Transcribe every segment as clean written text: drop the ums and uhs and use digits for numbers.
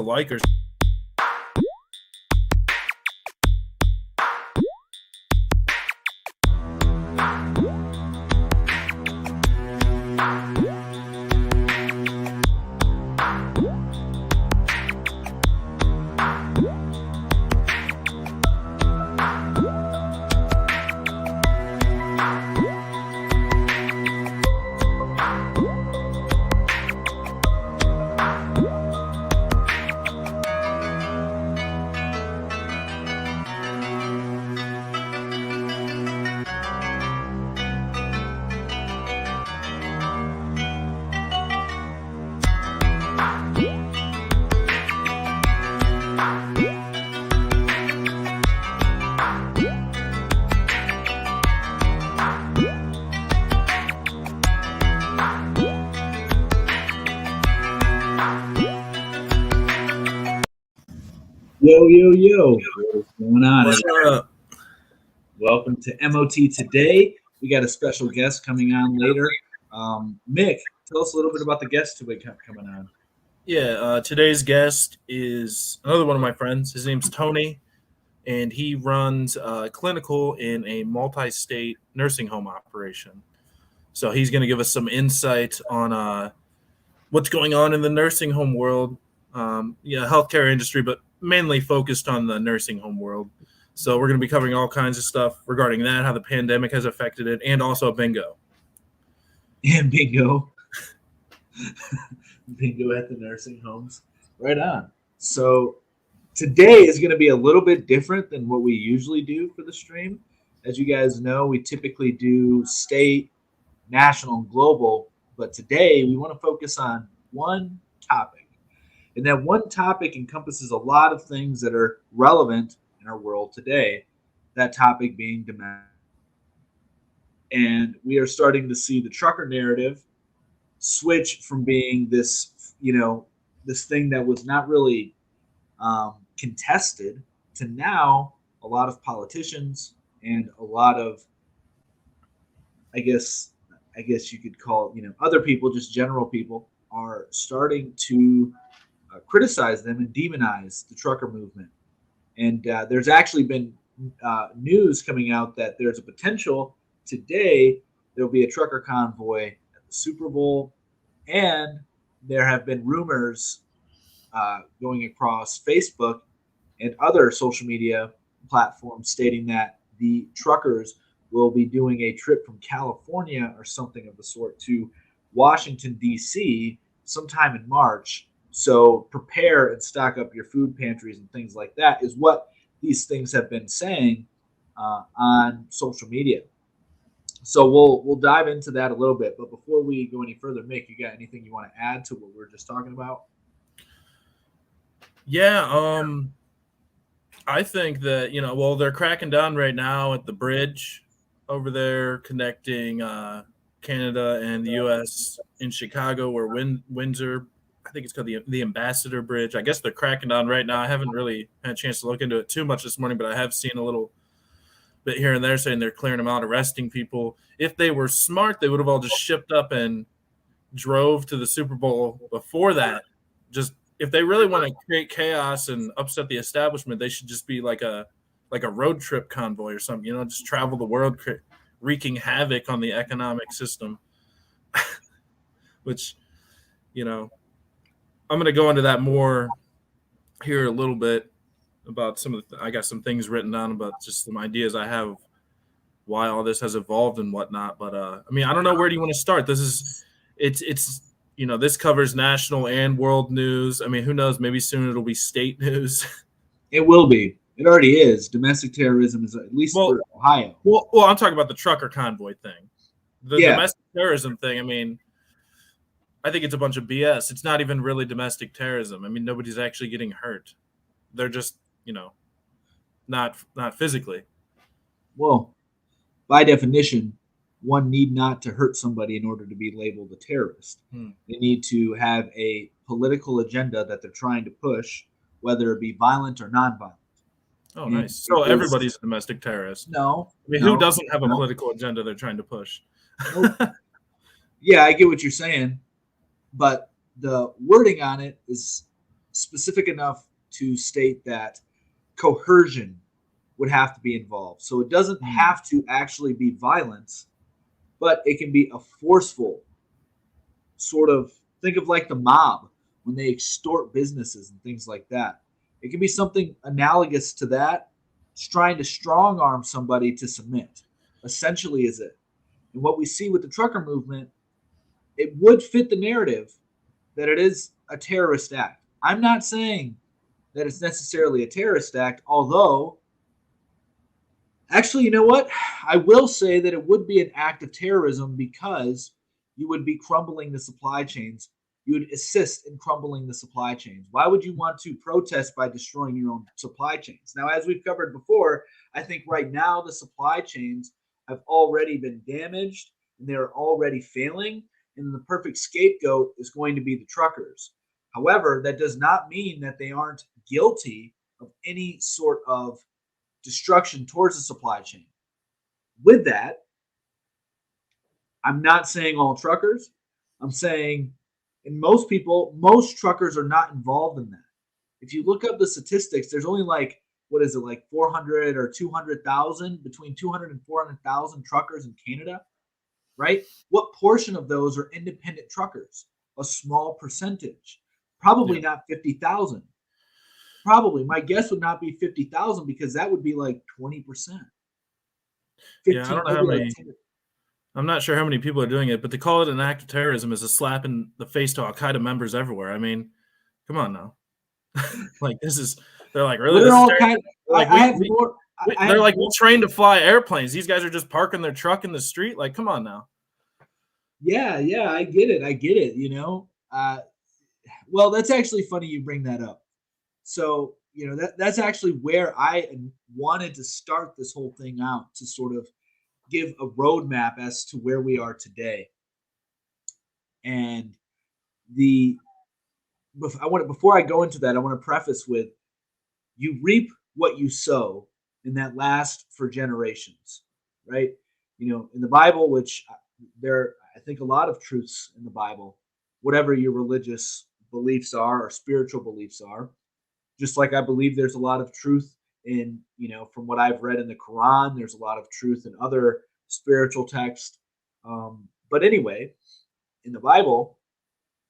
likers. Yo, what's going on? What's up? Welcome to Mot Today. We got a special guest coming on later. Mick, tell us a little bit about the guest coming on. Yeah, today's guest is another one of my friends. His name's Tony, and he runs clinical in a multi-state nursing home operation. So he's going to give us some insight on what's going on in the nursing home world, healthcare industry, but mainly focused on the nursing home world. So we're going to be covering all kinds of stuff regarding that, how the pandemic has affected it, and also bingo. And bingo. Bingo at the nursing homes. Right on. So today is going to be a little bit different than what we usually do for the stream. As you guys know, we typically do state, national, and global. But today we want to focus on one topic. And that one topic encompasses a lot of things that are relevant in our world today. That topic being domestic. And we are starting to see the trucker narrative switch from being this, this thing that was not really contested to now a lot of politicians and a lot of, I guess you could call, other people, just general people, are starting to criticize them and demonize the trucker movement. And there's actually been news coming out that there's a potential today there'll be a trucker convoy at the Super Bowl, and there have been rumors going across Facebook and other social media platforms stating that the truckers will be doing a trip from California or something of the sort to Washington, D.C. sometime in March. So prepare and stock up your food pantries and things like that is what these things have been saying on social media. So we'll dive into that a little bit. But before we go any further, Mick, you got anything you want to add to what we were just talking about? Yeah, I think that, they're cracking down right now at the bridge over there connecting Canada and the U.S. in Chicago, or Windsor. I think it's called the Ambassador Bridge. I guess they're cracking down right now. I haven't really had a chance to look into it too much this morning, but I have seen a little bit here and there saying they're clearing them out, arresting people. If they were smart, they would have all just shipped up and drove to the Super Bowl before that. Just if they really want to create chaos and upset the establishment, they should just be like a road trip convoy or something. Just travel the world, wreaking havoc on the economic system. Which, I'm going to go into that more here a little bit about some of I got some things written down about just some ideas I have why all this has evolved and whatnot. But I don't know, where do you want to start? It's this covers national and world news. Who knows? Maybe soon it'll be state news. It will be. It already is. Domestic terrorism is, at least for Ohio. Well, I'm talking about the trucker convoy thing. The domestic terrorism thing, I think it's a bunch of BS. It's not even really domestic terrorism. Nobody's actually getting hurt. They're just, not physically. Well, by definition, one need not to hurt somebody in order to be labeled a terrorist. They need to have a political agenda that they're trying to push, whether it be violent or non-violent. Oh, nice. So everybody's a domestic terrorist. No. Who doesn't have a political agenda they're trying to push? Yeah, I get what you're saying. But the wording on it is specific enough to state that coercion would have to be involved. So it doesn't have to actually be violence, but it can be a forceful sort of, think of like the mob when they extort businesses and things like that. It can be something analogous to that. It's trying to strong arm somebody to submit, essentially, is it. And what we see with the trucker movement, it would fit the narrative that it is a terrorist act. I'm not saying that it's necessarily a terrorist act, although, actually, you know what? I will say that it would be an act of terrorism because you would be crumbling the supply chains. You would assist in crumbling the supply chains. Why would you want to protest by destroying your own supply chains? Now, as we've covered before, I think right now the supply chains have already been damaged and they're already failing. And the perfect scapegoat is going to be the truckers. However, that does not mean that they aren't guilty of any sort of destruction towards the supply chain. With that, I'm not saying all truckers. I'm saying, and most truckers are not involved in that. If you look up the statistics, there's only like, what is it, like 400 or 200,000, between 200 and 400,000 truckers in Canada, right? What portion of those are independent truckers? A small percentage. Probably not 50,000. Probably. My guess would not be 50,000 because that would be like 20%. Yeah, I don't know how many. I'm not sure how many people are doing it, but to call it an act of terrorism is a slap in the face to Al Qaeda members everywhere. I mean, come on now. Like this is, they're like, really? This is kind of, like I have more. They're like, we trained to fly airplanes. These guys are just parking their truck in the street. Like, come on now. Yeah, I get it. You know, well, that's actually funny you bring that up. So, you know, that's actually where I wanted to start this whole thing out, to sort of give a roadmap as to where we are today. And before I go into that, I want to preface with, you reap what you sow, and that lasts for generations, right? You know, in the Bible, which I think a lot of truths in the Bible, whatever your religious beliefs are or spiritual beliefs are, just like I believe there's a lot of truth in, you know, from what I've read in the Quran, there's a lot of truth in other spiritual texts. But anyway, in the Bible,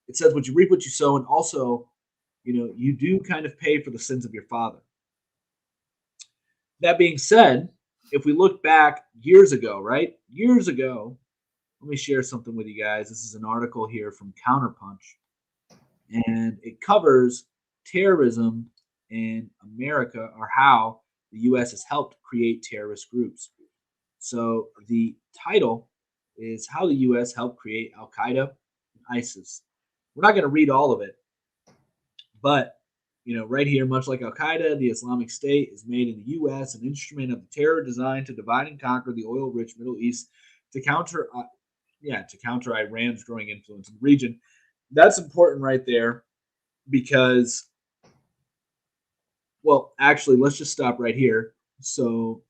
it says, "What you reap, what you sow," and also, you know, you do kind of pay for the sins of your father. That being said, if we look back years ago, right? Years ago, let me share something with you guys. This is an article here from Counterpunch, and it covers terrorism in America, or how the U.S. has helped create terrorist groups. So the title is "How the U.S. Helped Create Al Qaeda and ISIS." We're not going to read all of it, but, you know, right here, much like Al Qaeda, the Islamic State is made in the U.S. an instrument of the terror designed to divide and conquer the oil-rich Middle East to counter Iran's growing influence in the region. That's important right there because, well, actually, let's just stop right here. So,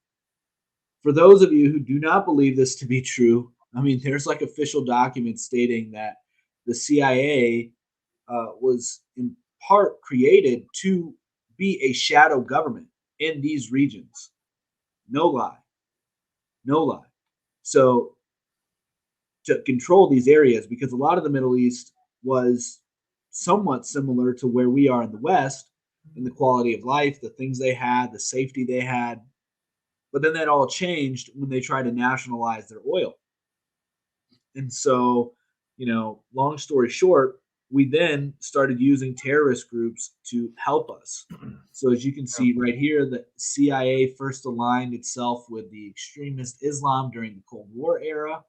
for those of you who do not believe this to be true, I mean, there's like official documents stating that the CIA was in part created to be a shadow government in these regions. No lie. No lie. So, to control these areas, because a lot of the Middle East was somewhat similar to where we are in the West, in the quality of life, the things they had, the safety they had. But then that all changed when they tried to nationalize their oil. And so, you know, long story short, we then started using terrorist groups to help us. So as you can see right here, the CIA first aligned itself with the extremist Islam during the Cold War era.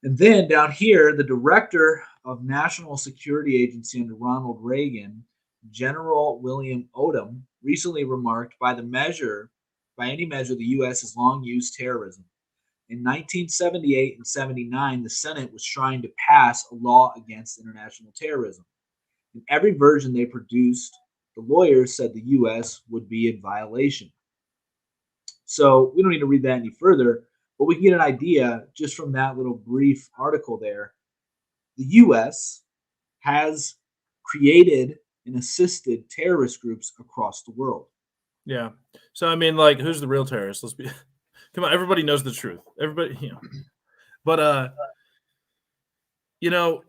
And then down here, the director of National Security Agency under Ronald Reagan, General William Odom, recently remarked, by any measure, the U.S. has long used terrorism. In 1978 and 79, the Senate was trying to pass a law against international terrorism. In every version they produced, the lawyers said the U.S. would be in violation. So we don't need to read that any further, but we can get an idea just from that little brief article there. The U.S. has created and assisted terrorist groups across the world. Yeah. So I mean, like, who's the real terrorist? Let's be come on, everybody knows the truth. Everybody, But you know,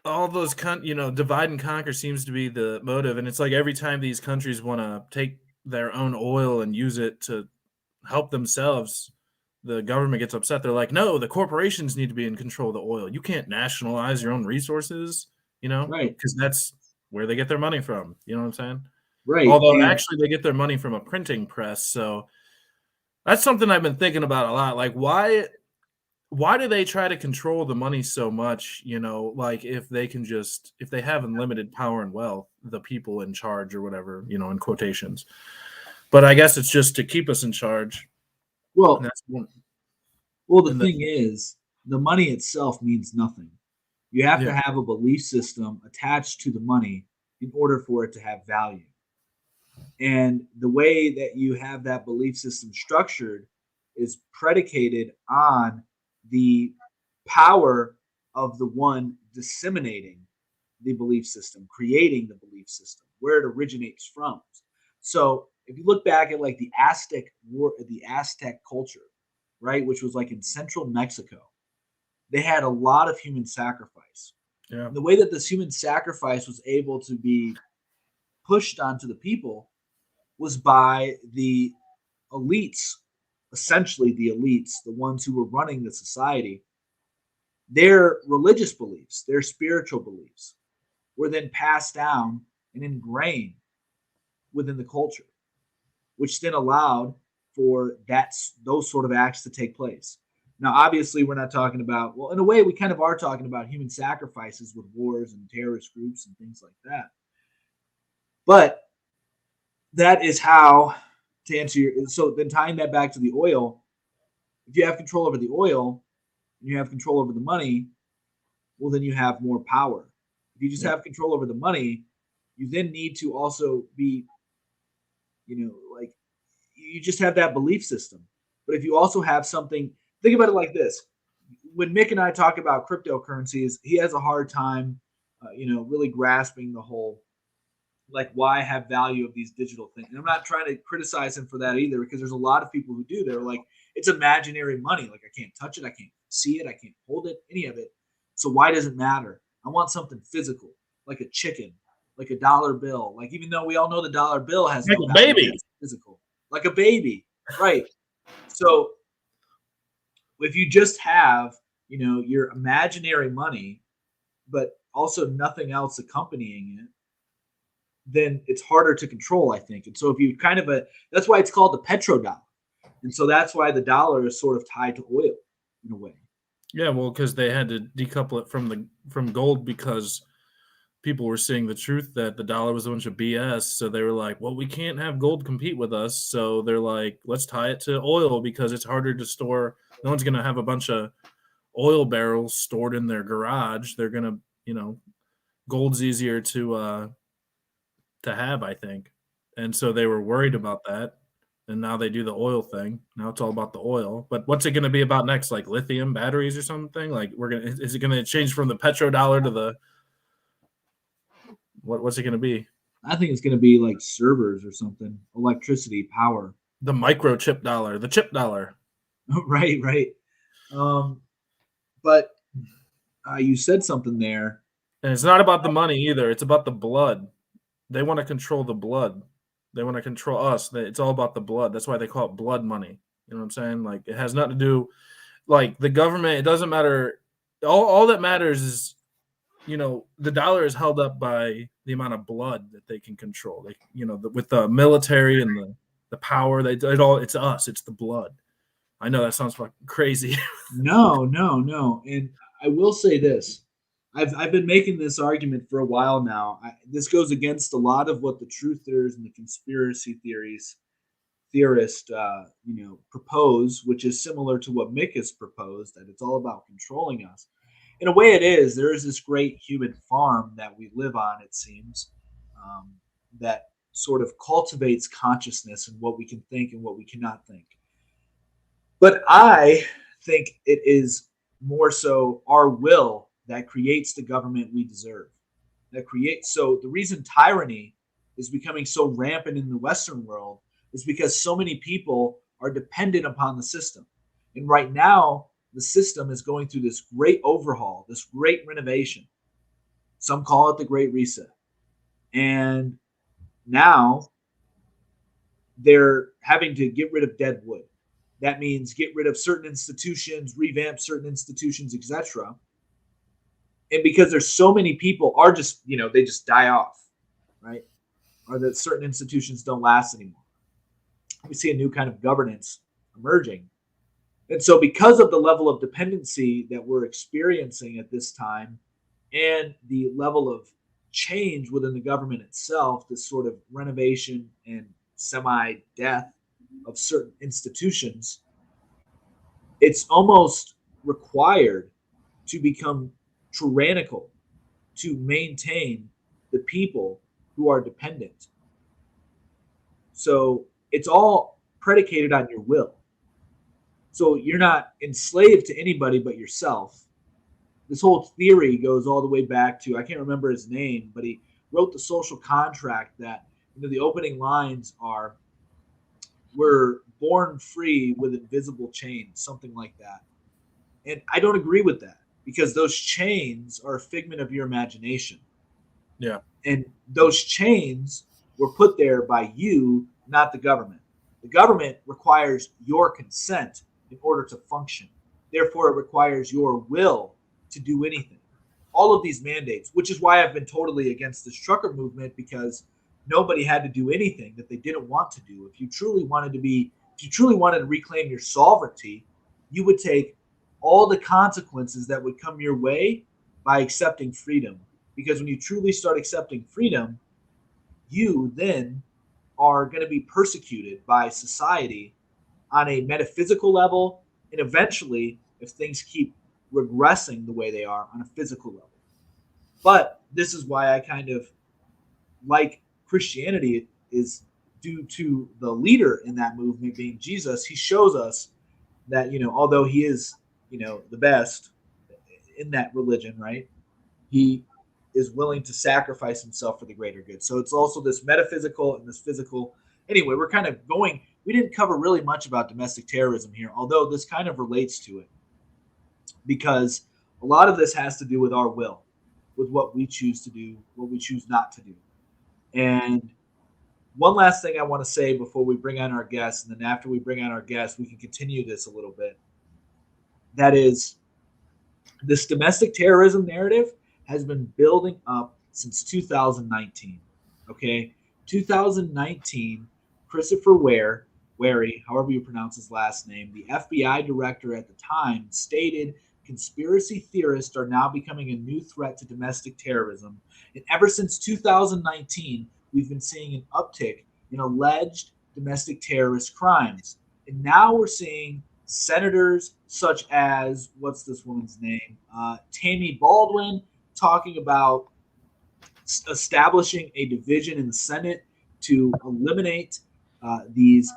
all those divide and conquer seems to be the motive, and it's like every time these countries want to take their own oil and use it to help themselves, the government gets upset. They're like, no, the corporations need to be in control of the oil. You can't nationalize your own resources, Right, because that's where they get their money from. You know what I'm saying? right. Although And actually they get their money from a printing press. So that's something I've been thinking about a lot. Like, why do they try to control the money so much? Like, if they have unlimited power and wealth, the people in charge or whatever, in quotations. But I guess it's just to keep us in charge. And well, that's one. the And thing is, the money itself means nothing. You have to yeah, have a belief system attached to the money in order for it to have value. And the way that you have that belief system structured is predicated on the power of the one disseminating the belief system, creating the belief system, where it originates from. So if you look back at like the Aztec culture, right, which was like in central Mexico, they had a lot of human sacrifice. yeah, And the way that this human sacrifice was able to be pushed onto the people was by the elites, essentially the elites, the ones who were running the society. Their religious beliefs, their spiritual beliefs, were then passed down and ingrained within the culture, which then allowed for those sort of acts to take place. Now, obviously, we're not talking about, well, in a way, we kind of are talking about human sacrifices with wars and terrorist groups and things like that. But that is how, to answer your, so then tying that back to the oil, if you have control over the oil and you have control over the money, well, then you have more power. If you just yeah. have control over the money, you then need to also be, like you just have that belief system. But if you also have something, think about it like this: when Mick and I talk about cryptocurrencies, he has a hard time, really grasping the whole like why have value of these digital things. And I'm not trying to criticize him for that either, because there's a lot of people who do. They're like, it's imaginary money. Like I can't touch it, I can't see it, I can't hold it, any of it. So why does it matter? I want something physical, like a chicken, like a dollar bill. Like even though we all know the dollar bill has Like no a value, baby. it's physical, like a baby, right? So if you just have, your imaginary money, but also nothing else accompanying it, then it's harder to control, I think. And so if you that's why it's called the petrodollar. And so that's why the dollar is sort of tied to oil in a way. Yeah, well, because they had to decouple it from gold because people were seeing the truth that the dollar was a bunch of BS. So they were like, well, we can't have gold compete with us. So they're like, let's tie it to oil because it's harder to store. No one's going to have a bunch of oil barrels stored in their garage. They're going to, gold's easier to have, I think. And so they were worried about that. And now they do the oil thing. Now it's all about the oil. But what's it going to be about next? Like lithium batteries or something? Like is it going to change from the petrodollar to the what's it going to be? I think it's going to be like servers or something, electricity, power. The microchip dollar, the chip dollar. Right, right. Um, but you said something there. And it's not about the money either. It's about the blood. They want to control the blood. They want to control us. It's all about the blood. That's why they call it blood money. You know what I'm saying? Like it has nothing to do like the government. It doesn't matter. All that matters is the dollar is held up by the amount of blood that they can control. Like with the military and the power, it's us. It's the blood. I know that sounds fucking crazy. No, no, no. And I will say this. I've been making this argument for a while now. This goes against a lot of what the truthers and the conspiracy theorists, propose, which is similar to what Mick has proposed, that it's all about controlling us. In a way, it is. There is this great human farm that we live on, it seems, that sort of cultivates consciousness and what we can think and what we cannot think. But I think it is more so our will that creates the government we deserve. that creates. So the reason tyranny is becoming so rampant in the Western world is because so many people are dependent upon the system. And right now, the system is going through this great overhaul, this great renovation. Some call it the Great Reset. And now they're having to get rid of dead wood. That means get rid of certain institutions, revamp certain institutions, etc. And because there's so many people are just, they just die off, right? Or that certain institutions don't last anymore. We see a new kind of governance emerging. And so, because of the level of dependency that we're experiencing at this time and the level of change within the government itself, this sort of renovation and semi death of certain institutions, it's almost required to become tyrannical to maintain the people who are dependent. So it's all predicated on your will. So you're not enslaved to anybody but yourself. This whole theory goes all the way back to, I can't remember his name, but he wrote the social contract that, the opening lines are, we're born free with invisible chains, something like that. And I don't agree with that because those chains are a figment of your imagination. Yeah. And those chains were put there by you, not the government. The government requires your consent in order to function. Therefore, it requires your will to do anything. All of these mandates, which is why I've been totally against this trucker movement, because nobody had to do anything that they didn't want to do. If you truly wanted to reclaim your sovereignty, you would take all the consequences that would come your way by accepting freedom. Because when you truly start accepting freedom, you then are going to be persecuted by society on a metaphysical level, and eventually, if things keep regressing the way they are, on a physical level. But this is why I kind of like Christianity, is due to the leader in that movement being Jesus. He shows us that, although he is, the best in that religion, right? He is willing to sacrifice himself for the greater good. So it's also this metaphysical and this physical. Anyway, we're kind of going, we didn't cover really much about domestic terrorism here, although this kind of relates to it, because a lot of this has to do with our will, with what we choose to do, what we choose not to do. And one last thing I want to say before we bring on our guests, and then after we bring on our guests, we can continue this a little bit. That is, this domestic terrorism narrative has been building up since 2019. Okay, 2019, Christopher Wary, however you pronounce his last name, the FBI director at the time, stated conspiracy theorists are now becoming a new threat to domestic terrorism. And ever since 2019, we've been seeing an uptick in alleged domestic terrorist crimes. And now we're seeing senators such as, what's this woman's name? Tammy Baldwin, talking about establishing a division in the Senate to eliminate these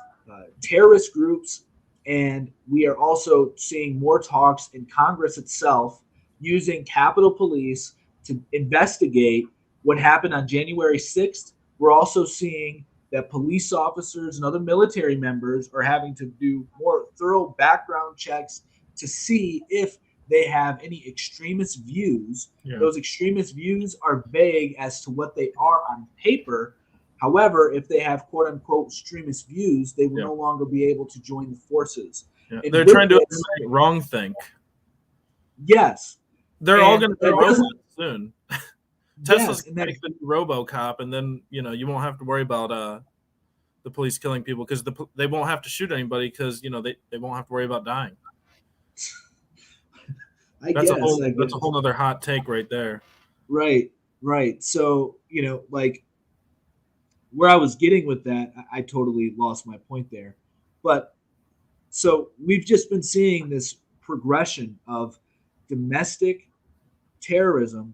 terrorist groups. And we are also seeing more talks in Congress itself using Capitol Police to investigate what happened on January 6th. We're also seeing that police officers and other military members are having to do more thorough background checks to see if they have any extremist views. Yeah. Those extremist views are vague as to what they are on paper. However, if they have quote unquote extremist views, they will no longer be able to join the forces. Yeah. They're trying to eliminate wrong think. Yes. They're all going to be robots soon. Tesla's going to make the new RoboCop, and then you won't have to worry about the police killing people because they won't have to shoot anybody because they won't have to worry about dying. That's a whole other hot take right there. Right. So like where I was getting with that, I totally lost my point there. But so we've just been seeing this progression of domestic terrorism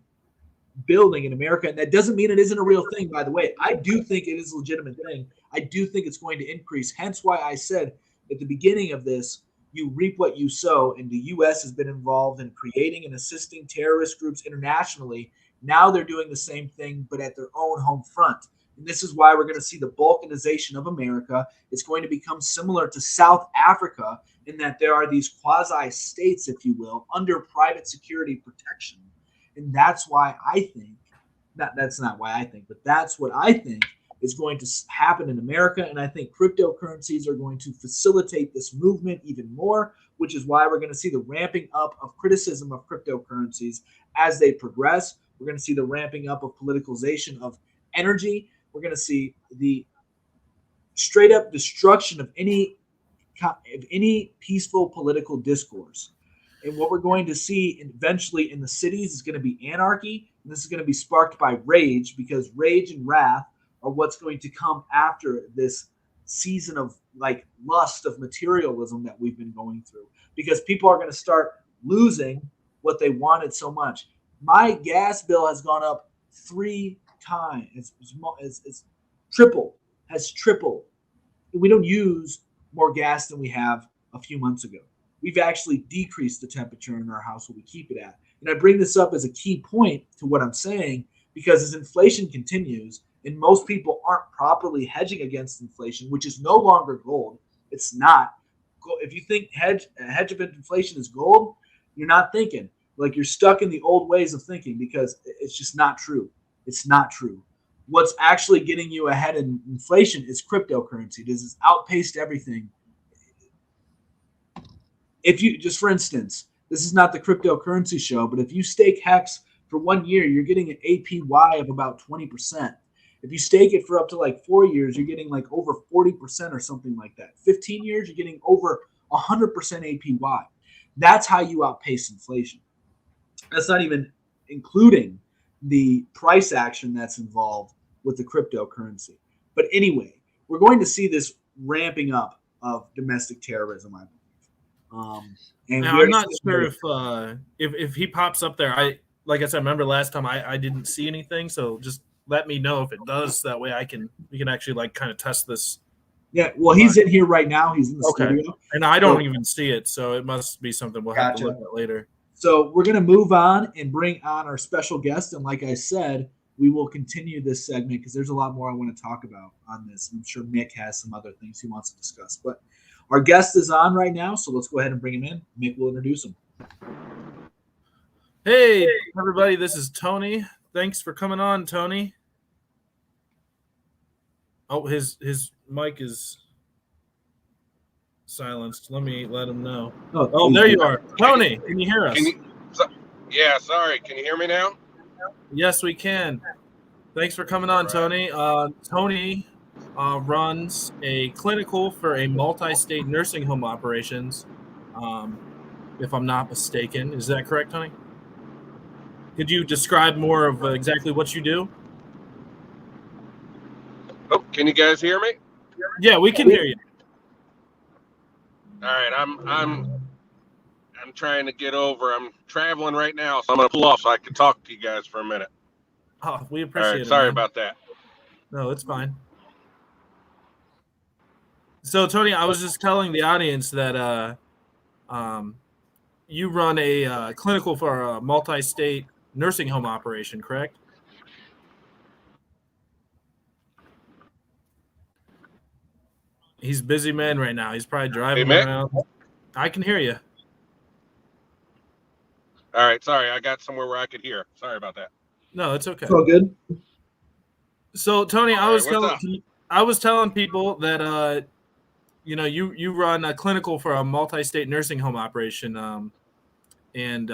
building in America, and that doesn't mean it isn't a real thing, by the way. I do think it is a legitimate thing. I do think it's going to increase, hence why I said at the beginning of this, you reap what you sow, and the U.S. has been involved in creating and assisting terrorist groups internationally Now they're doing the same thing, but at their own home front. And this is why we're going to see the balkanization of America. It's going to become similar to South Africa in that there are these quasi-states, if you will, under private security protection. And that's why I think, that's not why I think, but that's what I think is going to happen in America. And I think cryptocurrencies are going to facilitate this movement even more, which is why we're going to see the ramping up of criticism of cryptocurrencies as they progress. We're going to see the ramping up of politicalization of energy. We're going to see the straight up destruction of any peaceful political discourse. And what we're going to see eventually in the cities is going to be anarchy. And this is going to be sparked by rage, because rage and wrath are what's going to come after this season of like lust of materialism that we've been going through, because people are going to start losing what they wanted so much. My gas bill has gone up 3 times. It's tripled, has tripled. We don't use more gas than we have a few months ago. We've actually decreased the temperature in our house where we keep it at. And I bring this up as a key point to what I'm saying, because as inflation continues, and most people aren't properly hedging against inflation, which is no longer gold. It's not. If you think a hedge of inflation is gold, you're not thinking. Like, you're stuck in the old ways of thinking, because it's just not true. It's not true. What's actually getting you ahead in inflation is cryptocurrency. This has outpaced everything. If you, just for instance, this is not the cryptocurrency show, but if you stake Hex for 1 year, you're getting an APY of about 20%. If you stake it for up to like 4 years, you're getting like over 40% or something like that. 15 years, you're getting over 100% APY. That's how you outpace inflation. That's not even including the price action that's involved with the cryptocurrency. But anyway, we're going to see this ramping up of domestic terrorism, I believe. And now, I'm not sure if he pops up there. Like I said, remember last time I didn't see anything, so just let me know if it does. That way we can actually like kind of test this. Yeah, well, he's in here right now. He's in the studio. And I don't even see it, so it must be something we'll have to look at later. So we're going to move on and bring on our special guest. And like I said, we will continue this segment because there's a lot more I want to talk about on this. I'm sure Mick has some other things he wants to discuss. But our guest is on right now, so let's go ahead and bring him in. Mick will introduce him. Hey, everybody, this is Tony. Thanks for coming on, Tony. Oh, his mic is silenced. Let me let him know. Oh, there you are. Tony, can you hear us? Yeah, sorry. Can you hear me now? Yes, we can. Thanks for coming on, Tony. Tony runs a clinical for a multi-state nursing home operations, if I'm not mistaken. Is that correct, Tony? Could you describe more of exactly what you do? Oh, can you guys hear me? Yeah, we can hear you. All right, I'm trying to get over. I'm traveling right now, so I'm gonna pull off so I can talk to you guys for a minute. Oh, we appreciate it. Sorry about that. No, it's fine. So, Tony, I was just telling the audience that you run a clinical for a multi-state nursing home operation, correct? He's a busy man right now. He's probably driving around. I can hear you. All right, sorry. I got somewhere where I could hear. Sorry about that. No, it's okay. It's all good. So, Tony, I was telling people that you run a clinical for a multi-state nursing home operation, and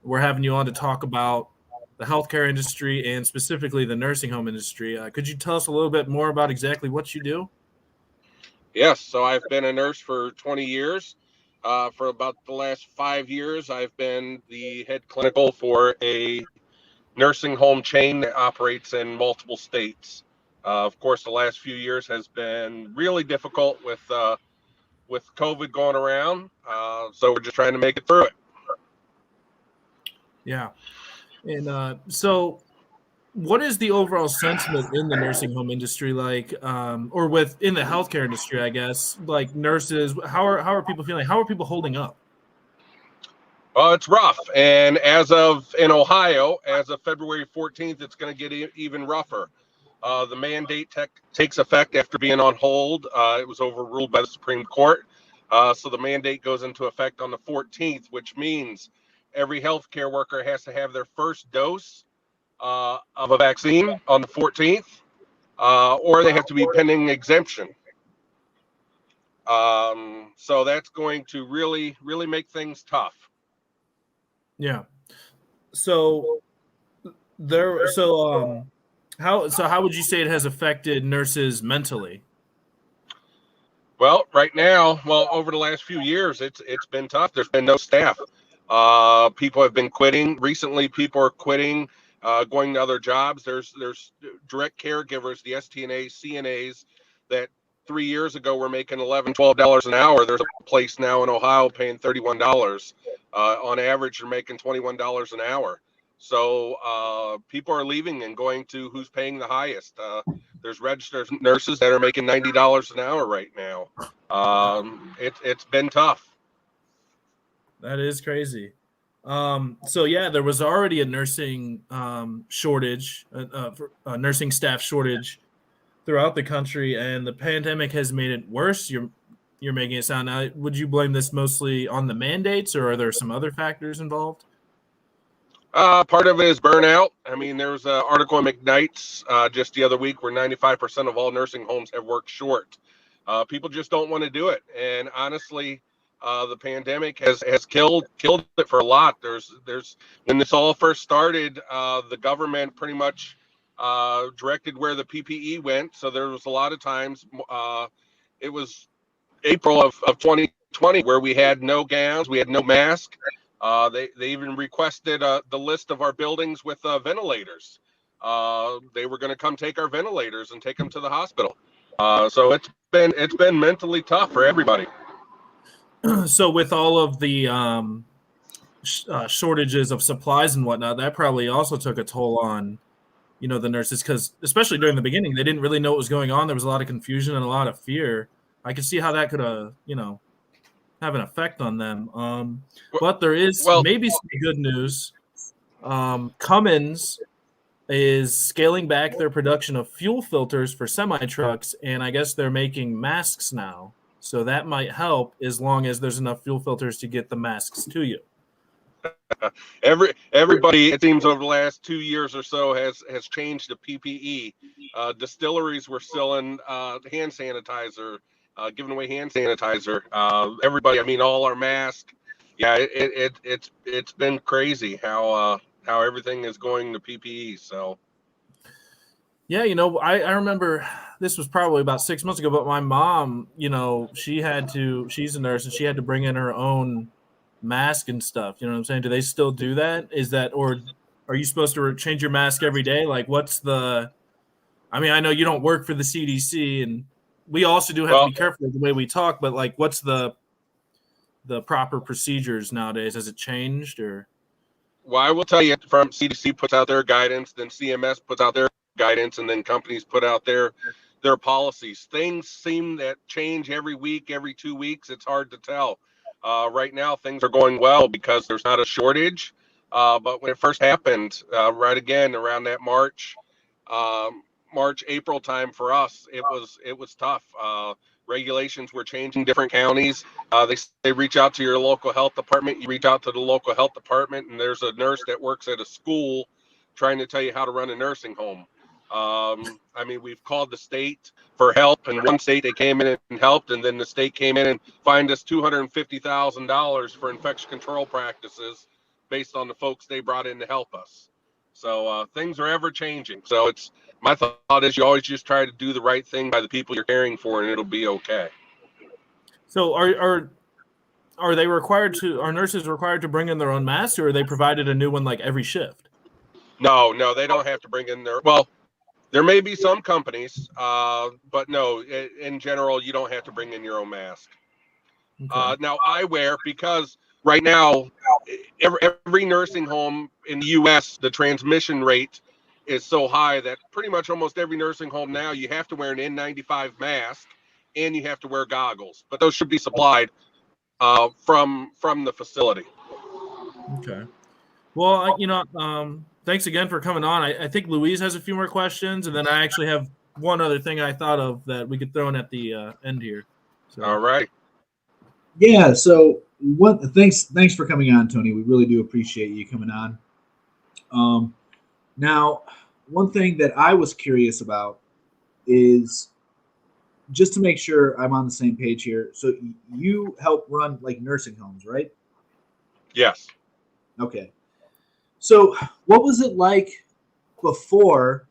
we're having you on to talk about the healthcare industry and specifically the nursing home industry. Could you tell us a little bit more about exactly what you do? Yes, so I've been a nurse for 20 years. For about the last 5 years, I've been the head clinical for a nursing home chain that operates in multiple states. Of course, the last few years has been really difficult with COVID going around. So we're just trying to make it through it. Yeah. And so what is the overall sentiment in the nursing home industry like, or within the healthcare industry, I guess, like nurses? How are people feeling? How are people holding up? Well, it's rough. And in Ohio, as of February 14th, it's going to get even rougher. The mandate takes effect after being on hold. It was overruled by the Supreme Court. So the mandate goes into effect on the 14th, which means every healthcare worker has to have their first dose of a vaccine on the 14th, or they have to be pending exemption. So that's going to really, really make things tough. Yeah. So how would you say it has affected nurses mentally? Well, right now, over the last few years, it's been tough. There's been no staff. People have been quitting. Recently, people are quitting, going to other jobs. There's direct caregivers, the STNAs, CNAs, that 3 years ago were making $11, $12 an hour. There's a place now in Ohio paying $31. On average, you're making $21 an hour. So people are leaving and going to who's paying the highest. There's registered nurses that are making $90 an hour right now. It's been tough. That is crazy. So yeah, there was already a nursing shortage, a nursing staff shortage throughout the country, and the pandemic has made it worse. You're making it sound. Now, would you blame this mostly on the mandates, or are there some other factors involved? Part of it is burnout. I mean, there was an article in McKnight's just the other week where 95% of all nursing homes have worked short. People just don't want to do it. And honestly, the pandemic has killed it for a lot. There's when this all first started, the government pretty much directed where the PPE went. So there was a lot of times, it was April of 2020 where we had no gowns, we had no mask. They even requested the list of our buildings with ventilators. They were going to come take our ventilators and take them to the hospital. So it's been mentally tough for everybody. So with all of the shortages of supplies and whatnot, that probably also took a toll on, the nurses, because especially during the beginning, they didn't really know what was going on. There was a lot of confusion and a lot of fear. I could see how that could have an effect on them. But there is maybe some good news. Cummins is scaling back their production of fuel filters for semi-trucks, and I guess they're making masks now. So that might help as long as there's enough fuel filters to get the masks to you. Everybody, it seems, over the last 2 years or so has changed the PPE. Distilleries were still in hand sanitizer, giving away hand sanitizer. Everybody, I mean, all our masks. Yeah, it's been crazy how everything is going to PPE. So. Yeah, I remember this was probably about 6 months ago, but my mom, she's a nurse and she had to bring in her own mask and stuff. You know what I'm saying? Do they still do that? Or are you supposed to change your mask every day? Like, I know you don't work for the CDC, and we also do have to be careful with the way we talk, but like, what's the proper procedures nowadays? Has it changed or? Well, I will tell you, from CDC puts out their guidance, then CMS puts out their guidance, and then companies put out their policies. Things seem that change every week, every 2 weeks. It's hard to tell. Right now, things are going well because there's not a shortage. But when it first happened, right again around that March, April time for us, it was tough. Regulations were changing, different counties. They reach out to your local health department. You reach out to the local health department, and there's a nurse that works at a school trying to tell you how to run a nursing home. We've called the state for help, and one state they came in and helped, and then the state came in and fined us $250,000 for infection control practices based on the folks they brought in to help us. So things are ever changing. So my thought is you always just try to do the right thing by the people you're caring for, and it'll be okay. So are they required to? Are nurses required to bring in their own masks, or are they provided a new one like every shift? No, they don't have to bring in their. Well, there may be some companies, but no, in general, you don't have to bring in your own mask. Okay. Now I wear, because right now, every nursing home in the U.S., the transmission rate is so high that pretty much almost every nursing home now, you have to wear an N95 mask and you have to wear goggles. But those should be supplied from the facility. Okay. Well, thanks again for coming on. I think Louise has a few more questions, and then I actually have one other thing I thought of that we could throw in at the end here. So, All right. Yeah. So thanks for coming on, Tony. We really do appreciate you coming on. Now, one thing that I was curious about is just to make sure I'm on the same page here. So you help run like nursing homes, right? Yes. Okay. So what was it like before?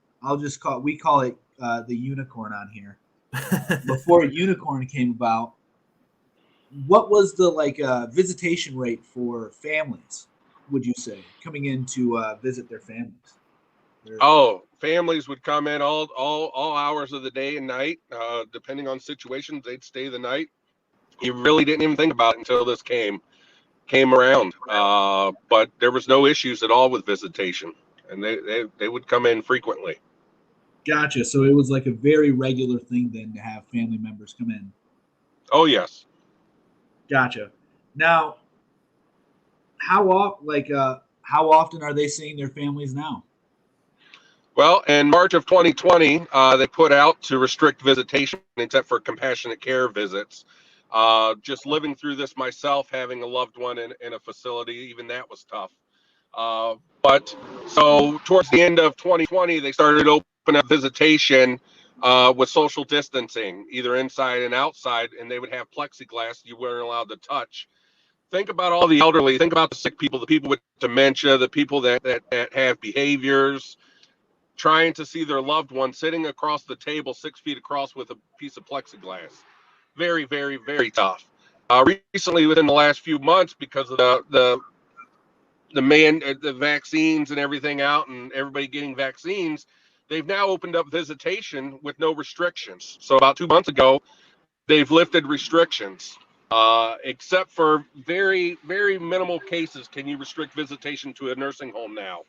We call it the unicorn on here. Before unicorn came about, what was the visitation rate for families? Would you say coming in to visit their families? Oh, families would come in all hours of the day and night, depending on situations. They'd stay the night. You really didn't even think about it until this came around. But there was no issues at all with visitation, and they would come in frequently. Gotcha. So it was like a very regular thing then to have family members come in. Oh yes. Gotcha. Now, how often are they seeing their families now? Well, in March of 2020, they put out to restrict visitation except for compassionate care visits. Just living through this myself, having a loved one in a facility, even that was tough. But so towards the end of 2020, they started opening up visitation with social distancing, either inside and outside, and they would have plexiglass you weren't allowed to touch. Think about all the elderly. Think about the sick people, the people with dementia, the people that have behaviors, trying to see their loved one sitting across the table 6 feet across with a piece of plexiglass. Very, very, very tough. Recently, within the last few months, because of the vaccines and everything out, and everybody getting vaccines, they've now opened up visitation with no restrictions. So about 2 months ago, they've lifted restrictions. Except for very, very minimal cases, can you restrict visitation to a nursing home now?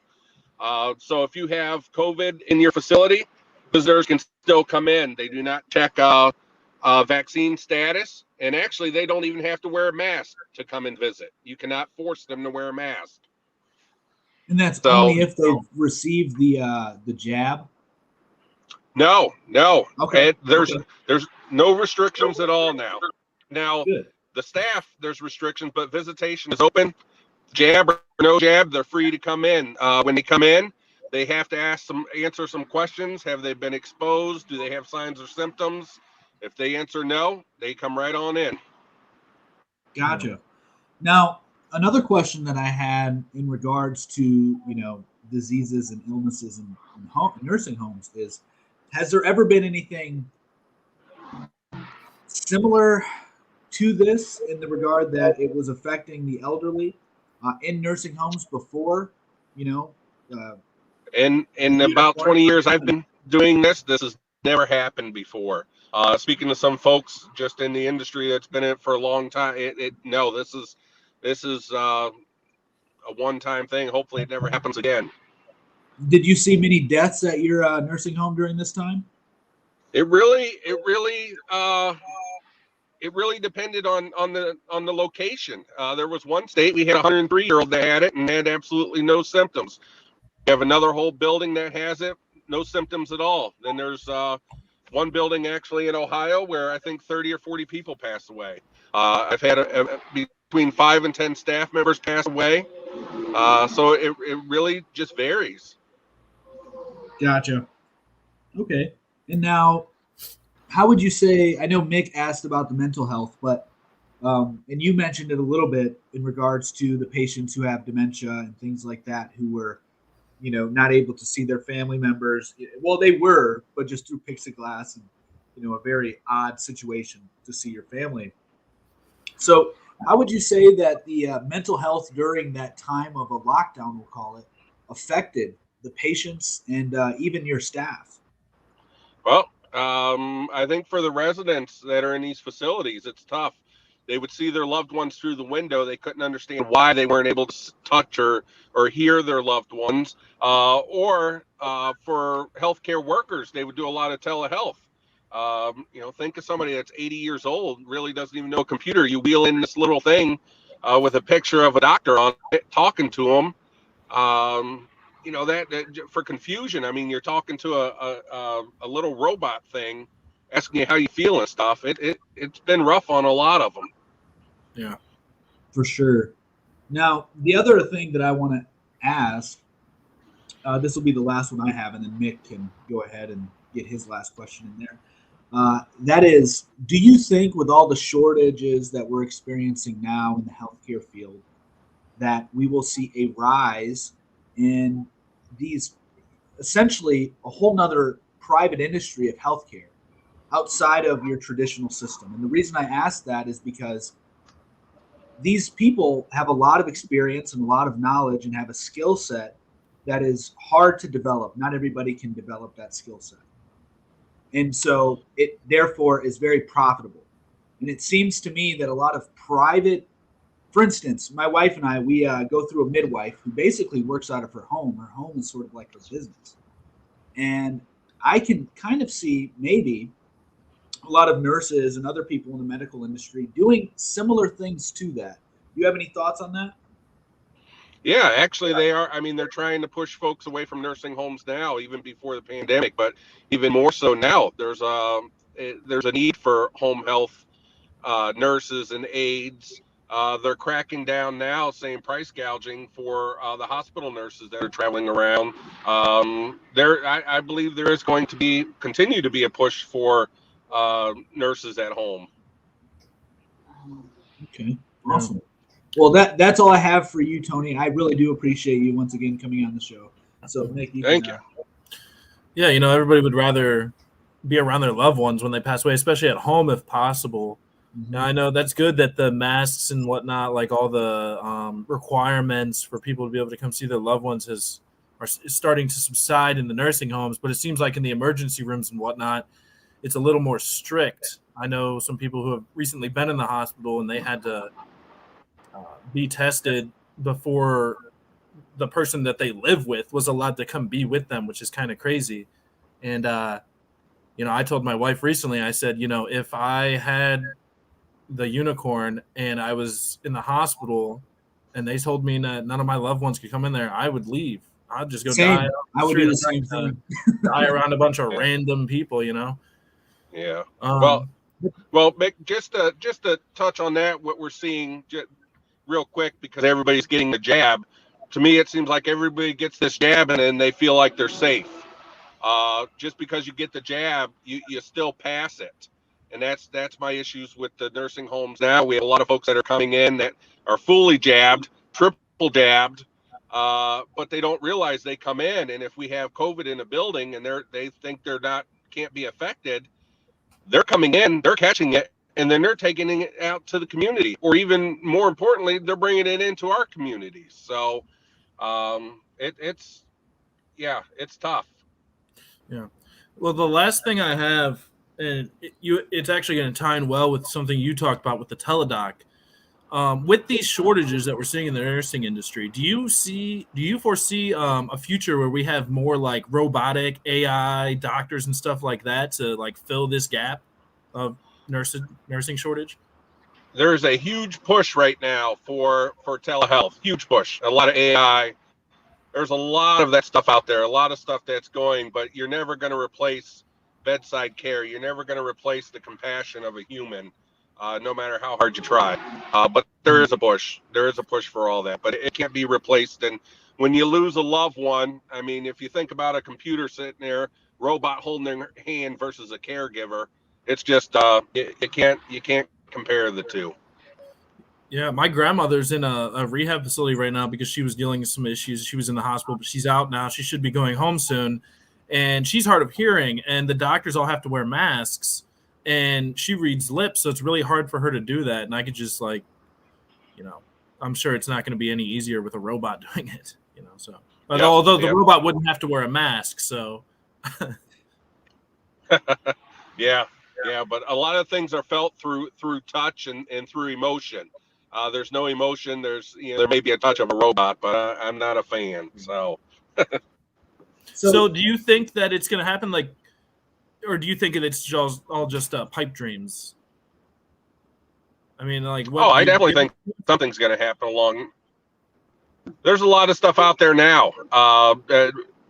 So if you have COVID in your facility, visitors can still come in. They do not check vaccine status, and actually, they don't even have to wear a mask to come and visit. You cannot force them to wear a mask. And that's So only if they've received the jab. no, Okay. there's Okay. there's no restrictions at all now. Now Good. the staff, there's restrictions, but visitation is open. Jab or no jab, they're free to come in. When they come in, they have to answer some questions. Have they been exposed? Do they have signs or symptoms? If they answer no, they come right on in. Gotcha. Now, another question that I had in regards to diseases and illnesses in nursing homes is, has there ever been anything similar to this in the regard that it was affecting the elderly in nursing homes before? You know, uh, In about 20 years I've been doing this, this has never happened before. Speaking to some folks just in the industry that's been in it for a long time, no, this is a one-time thing. Hopefully, it never happens again. Did you see many deaths at your nursing home during this time? It really depended on the location. There was one state we had a 103-year-old that had it and had absolutely no symptoms. We have another whole building that has it, no symptoms at all. Then there's one building actually in Ohio where I think 30 or 40 people passed away. I've had between 5 and 10 staff members pass away. So it really just varies. Gotcha. Okay. And now, how would you say? I know Mick asked about the mental health, but and you mentioned it a little bit in regards to the patients who have dementia and things like that, who were, not able to see their family members. Well, they were, but just through plexiglass and, a very odd situation to see your family. So, how would you say that the mental health during that time of a lockdown, we'll call it, affected the patients and even your staff? Well, I think for the residents that are in these facilities, it's tough. They would see their loved ones through the window. They couldn't understand why they weren't able to touch or hear their loved ones. Or for healthcare workers, they would do a lot of telehealth. Think of somebody that's 80 years old, really doesn't even know a computer. You wheel in this little thing with a picture of a doctor on it talking to them. That for confusion. I mean, you're talking to a little robot thing, asking you how you feel and stuff. It's been rough on a lot of them. Yeah, for sure. Now, the other thing that I want to ask, this will be the last one I have, and then Mick can go ahead and get his last question in there. That is, do you think with all the shortages that we're experiencing now in the healthcare field, that we will see a rise in these essentially a whole nother private industry of healthcare outside of your traditional system? And the reason I ask that is because these people have a lot of experience and a lot of knowledge and have a skill set that is hard to develop. Not everybody can develop that skill set. And so it therefore is very profitable. And it seems to me that a lot of private, for instance, my wife and I, we go through a midwife who basically works out of her home. Her home is sort of like her business. And I can kind of see maybe a lot of nurses and other people in the medical industry doing similar things to that. Do you have any thoughts on that? Yeah, actually they are. I mean, they're trying to push folks away from nursing homes now, even before the pandemic, but even more so now. There's a need for home health nurses and aides. They're cracking down now, saying price gouging for the hospital nurses that are traveling around. I believe there is going to continue to be a push for nurses at home. Okay, awesome. Well, that's all I have for you, Tony. I really do appreciate you once again coming on the show. So, Nick, Thank you. Yeah, everybody would rather be around their loved ones when they pass away, especially at home if possible. Mm-hmm. Now, I know that's good that the masks and whatnot, like all the requirements for people to be able to come see their loved ones is starting to subside in the nursing homes, but it seems like in the emergency rooms and whatnot, it's a little more strict. I know some people who have recently been in the hospital and they had to be tested before the person that they live with was allowed to come be with them, which is kind of crazy. And, I told my wife recently, I said, if I had the unicorn and I was in the hospital and they told me that none of my loved ones could come in there, I would leave. I'd just go die. I would do the same thing. Die around a bunch of random people, Yeah. Well, Mick, just to touch on that, what we're seeing real quick, because everybody's getting the jab. To me, it seems like everybody gets this jab and then they feel like they're safe. Just because you get the jab, you still pass it. And that's my issues with the nursing homes now. We have a lot of folks that are coming in that are fully jabbed, triple jabbed, but they don't realize they come in, and if we have COVID in a building and they think can't be affected, they're coming in, they're catching it, and then they're taking it out to the community, or even more importantly, they're bringing it into our communities. So it's tough. Yeah. Well, the last thing I have, and it's actually going to tie in well with something you talked about with the teledoc. With these shortages that we're seeing in the nursing industry, do you foresee a future where we have more like robotic AI doctors and stuff like that to like fill this gap of nursing shortage? There's a huge push right now for telehealth. Huge push. A lot of AI. There's a lot of that stuff out there. A lot of stuff that's going, but you're never going to replace bedside care. You're never going to replace the compassion of a human, no matter how hard you try. But there is a push. There is a push for all that, but it can't be replaced. And when you lose a loved one, I mean, if you think about a computer sitting there, robot holding their hand versus a caregiver, it's just you can't compare the two. Yeah, my grandmother's in a rehab facility right now because she was dealing with some issues. She was in the hospital, but she's out now. She should be going home soon. And she's hard of hearing, and the doctors all have to wear masks. And she reads lips, so it's really hard for her to do that. And I could just I'm sure it's not going to be any easier with a robot doing it, so. But although the robot wouldn't have to wear a mask, so. Yeah, but a lot of things are felt through touch and through emotion. There's no emotion. There may be a touch of a robot, but I'm not a fan. So do you think that it's going to happen, or do you think it's all just pipe dreams? I mean, like Oh, what? I definitely think something's going to happen along. There's a lot of stuff out there now,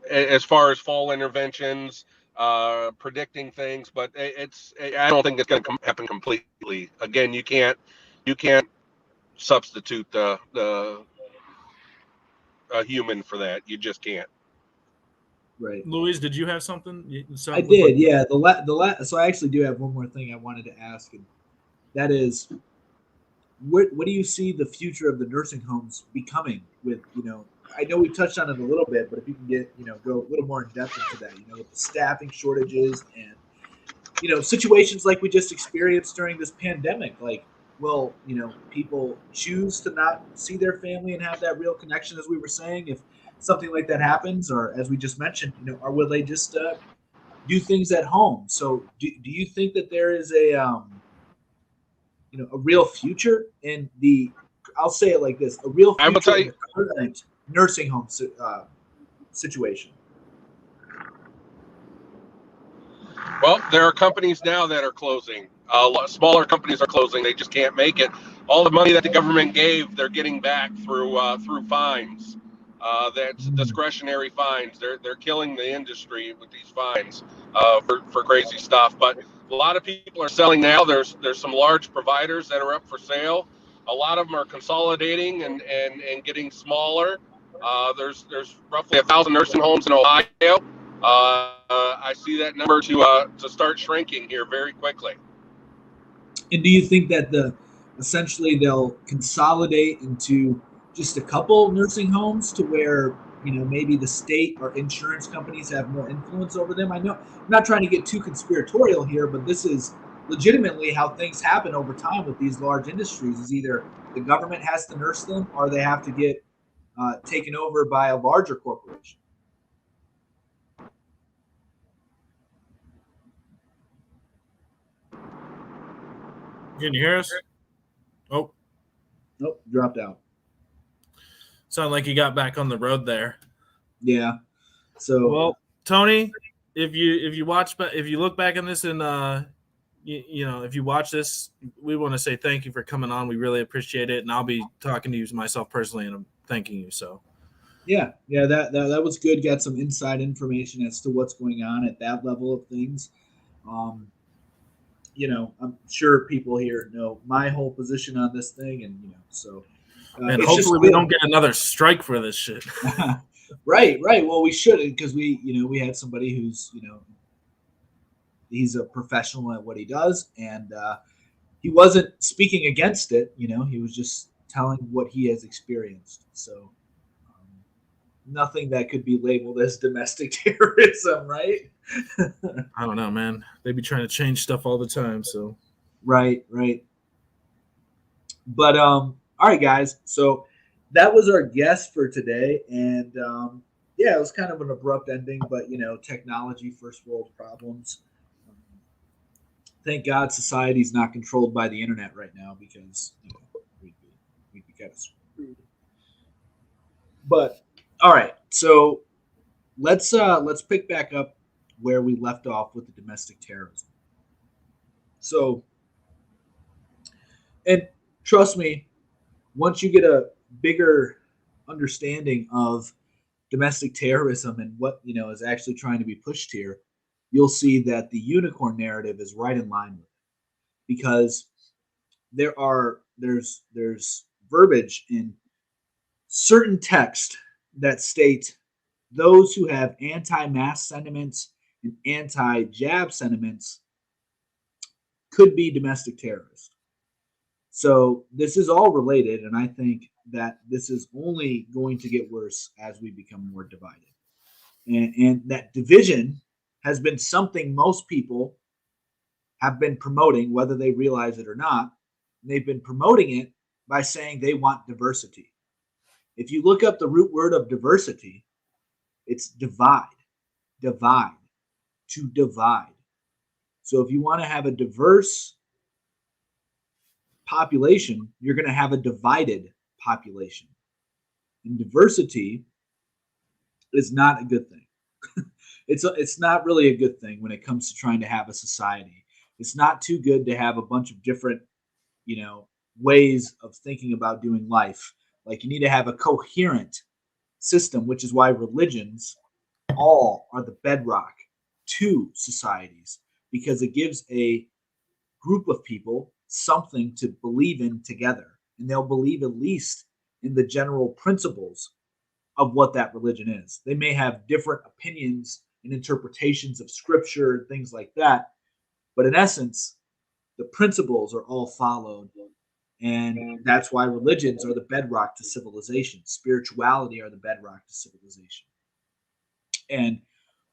as far as fall interventions, predicting things, but I don't think it's going to happen completely. Again, you can't substitute the a human for that. You just can't. Right. Louise, did you have something? I did, yeah. So I actually do have one more thing I wanted to ask, and that is, what do you see the future of the nursing homes becoming? With I know we touched on it a little bit, but if you can get go a little more in depth into that, with the staffing shortages and situations like we just experienced during this pandemic, like, will people choose to not see their family and have that real connection, as we were saying, if something like that happens, or as we just mentioned, or will they just do things at home? So do you think that there is a real future in the, I'll say it like this, a real I will future tell in you. the current nursing home situation? Well, there are companies now that are closing. Smaller companies are closing. They just can't make it. All the money that the government gave, they're getting back through fines. That's discretionary fines. They're killing the industry with these fines for crazy stuff. But a lot of people are selling now. There's some large providers that are up for sale. A lot of them are consolidating and getting smaller. There's roughly 1,000 nursing homes in Ohio. I see that number to start shrinking here very quickly. And do you think that essentially they'll consolidate into just a couple nursing homes, to where maybe the state or insurance companies have more influence over them? I know I'm not trying to get too conspiratorial here, but this is legitimately how things happen over time with these large industries. Is either the government has to nurse them, or they have to get taken over by a larger corporation. Can you hear us? Oh, Nope, dropped out. sound like you got back on the road there. Yeah. So, well, Tony, if you look back on this and if you watch this, we want to say thank you for coming on. We really appreciate it, and I'll be talking to you myself personally, and I'm thanking you. So. Yeah, that was good. Got some inside information as to what's going on at that level of things. I'm sure people here know my whole position on this thing, and so. And hopefully we don't get another strike for this shit. Right. Well, we should, because we had somebody who's he's a professional at what he does, and he wasn't speaking against it. He was just telling what he has experienced. So. Nothing that could be labeled as domestic terrorism, right? I don't know, man. They be trying to change stuff all the time, so. Right. But all right, guys. So that was our guest for today, and yeah, it was kind of an abrupt ending, but technology, first world problems. Thank God society's not controlled by the internet right now, because we'd be kind of screwed. But all right, so let's pick back up where we left off with the domestic terrorism. So, and trust me, once you get a bigger understanding of domestic terrorism and what is actually trying to be pushed here, you'll see that the unicorn narrative is right in line with it, because there's verbiage in certain text that state those who have anti-mask sentiments and anti-jab sentiments could be domestic terrorists. So this is all related, and I think that this is only going to get worse as we become more divided. And that division has been something most people have been promoting, whether they realize it or not. They've been promoting it by saying they want diversity. If you look up the root word of diversity, it's divide, to divide. So if you want to have a diverse population, you're going to have a divided population. And diversity is not a good thing. It's not really a good thing when it comes to trying to have a society. It's not too good to have a bunch of different, ways of thinking about doing life. Like you need to have a coherent system, which is why religions all are the bedrock to societies, because it gives a group of people something to believe in together, and they'll believe at least in the general principles of what that religion is. They may have different opinions and interpretations of scripture and things like that, but in essence, the principles are all followed. And that's why religions are the bedrock to civilization. Spirituality are the bedrock to civilization. And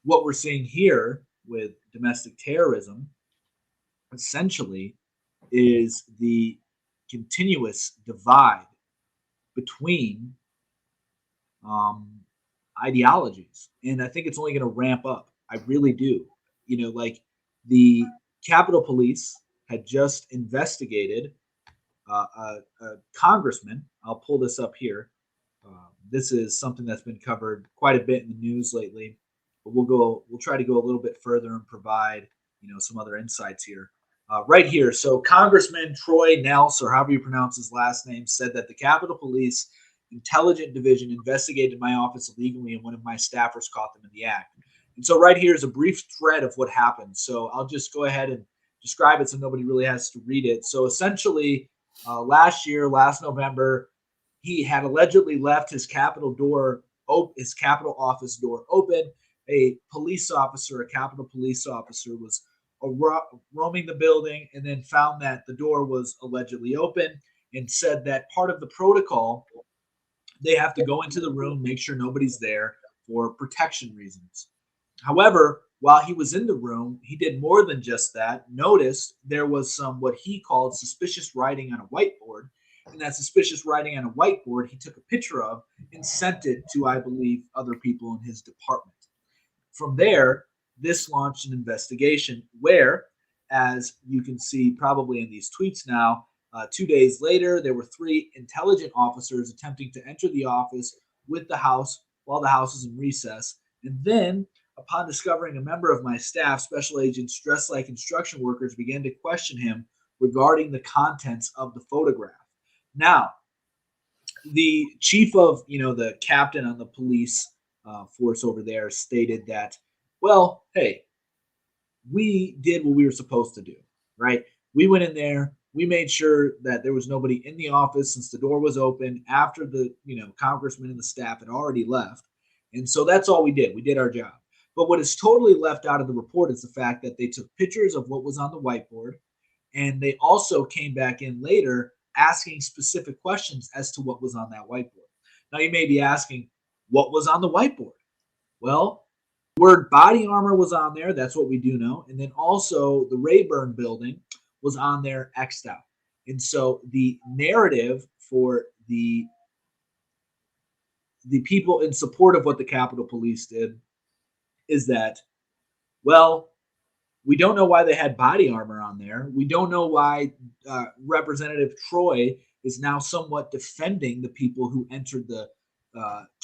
what we're seeing here with domestic terrorism essentially is the continuous divide between ideologies. And I think it's only going to ramp up. I really do. Like the Capitol Police had just investigated a congressman. I'll pull this up here. This is something that's been covered quite a bit in the news lately, but we'll try to go a little bit further and provide some other insights here. Right here. So Congressman Troy Nels, or however you pronounce his last name, said that the Capitol Police Intelligence Division investigated my office illegally and one of my staffers caught them in the act. And so right here is a brief thread of what happened. So I'll just go ahead and describe it so nobody really has to read it. So essentially, last November, he had allegedly left his Capitol office door open. A Capitol Police officer was roaming the building and then found that the door was allegedly open and said that part of the protocol, they have to go into the room, make sure nobody's there for protection reasons. However, while he was in the room, he did more than just that. Noticed there was some what he called suspicious writing on a whiteboard. And that suspicious writing on a whiteboard, he took a picture of and sent it to, I believe, other people in his department. From there, this launched an investigation where, as you can see probably in these tweets now, 2 days later, there were 3 intelligent officers attempting to enter the office with the house while the house was in recess. And then, upon discovering a member of my staff, special agents dressed like construction workers began to question him regarding the contents of the photograph. Now, the chief of, the captain on the police force over there stated that, well, hey, we did what we were supposed to do, right? We went in there. We made sure that there was nobody in the office since the door was open after the, congressman and the staff had already left. And so that's all we did. We did our job. But what is totally left out of the report is the fact that they took pictures of what was on the whiteboard. And they also came back in later asking specific questions as to what was on that whiteboard. Now, you may be asking, what was on the whiteboard? Well, the word body armor was on there. That's what we do know. And then also the Rayburn building was on there, X'd out. And so the narrative for the people in support of what the Capitol Police did is that, well, we don't know why they had body armor on there. We don't know why Representative Troy is now somewhat defending the people who entered the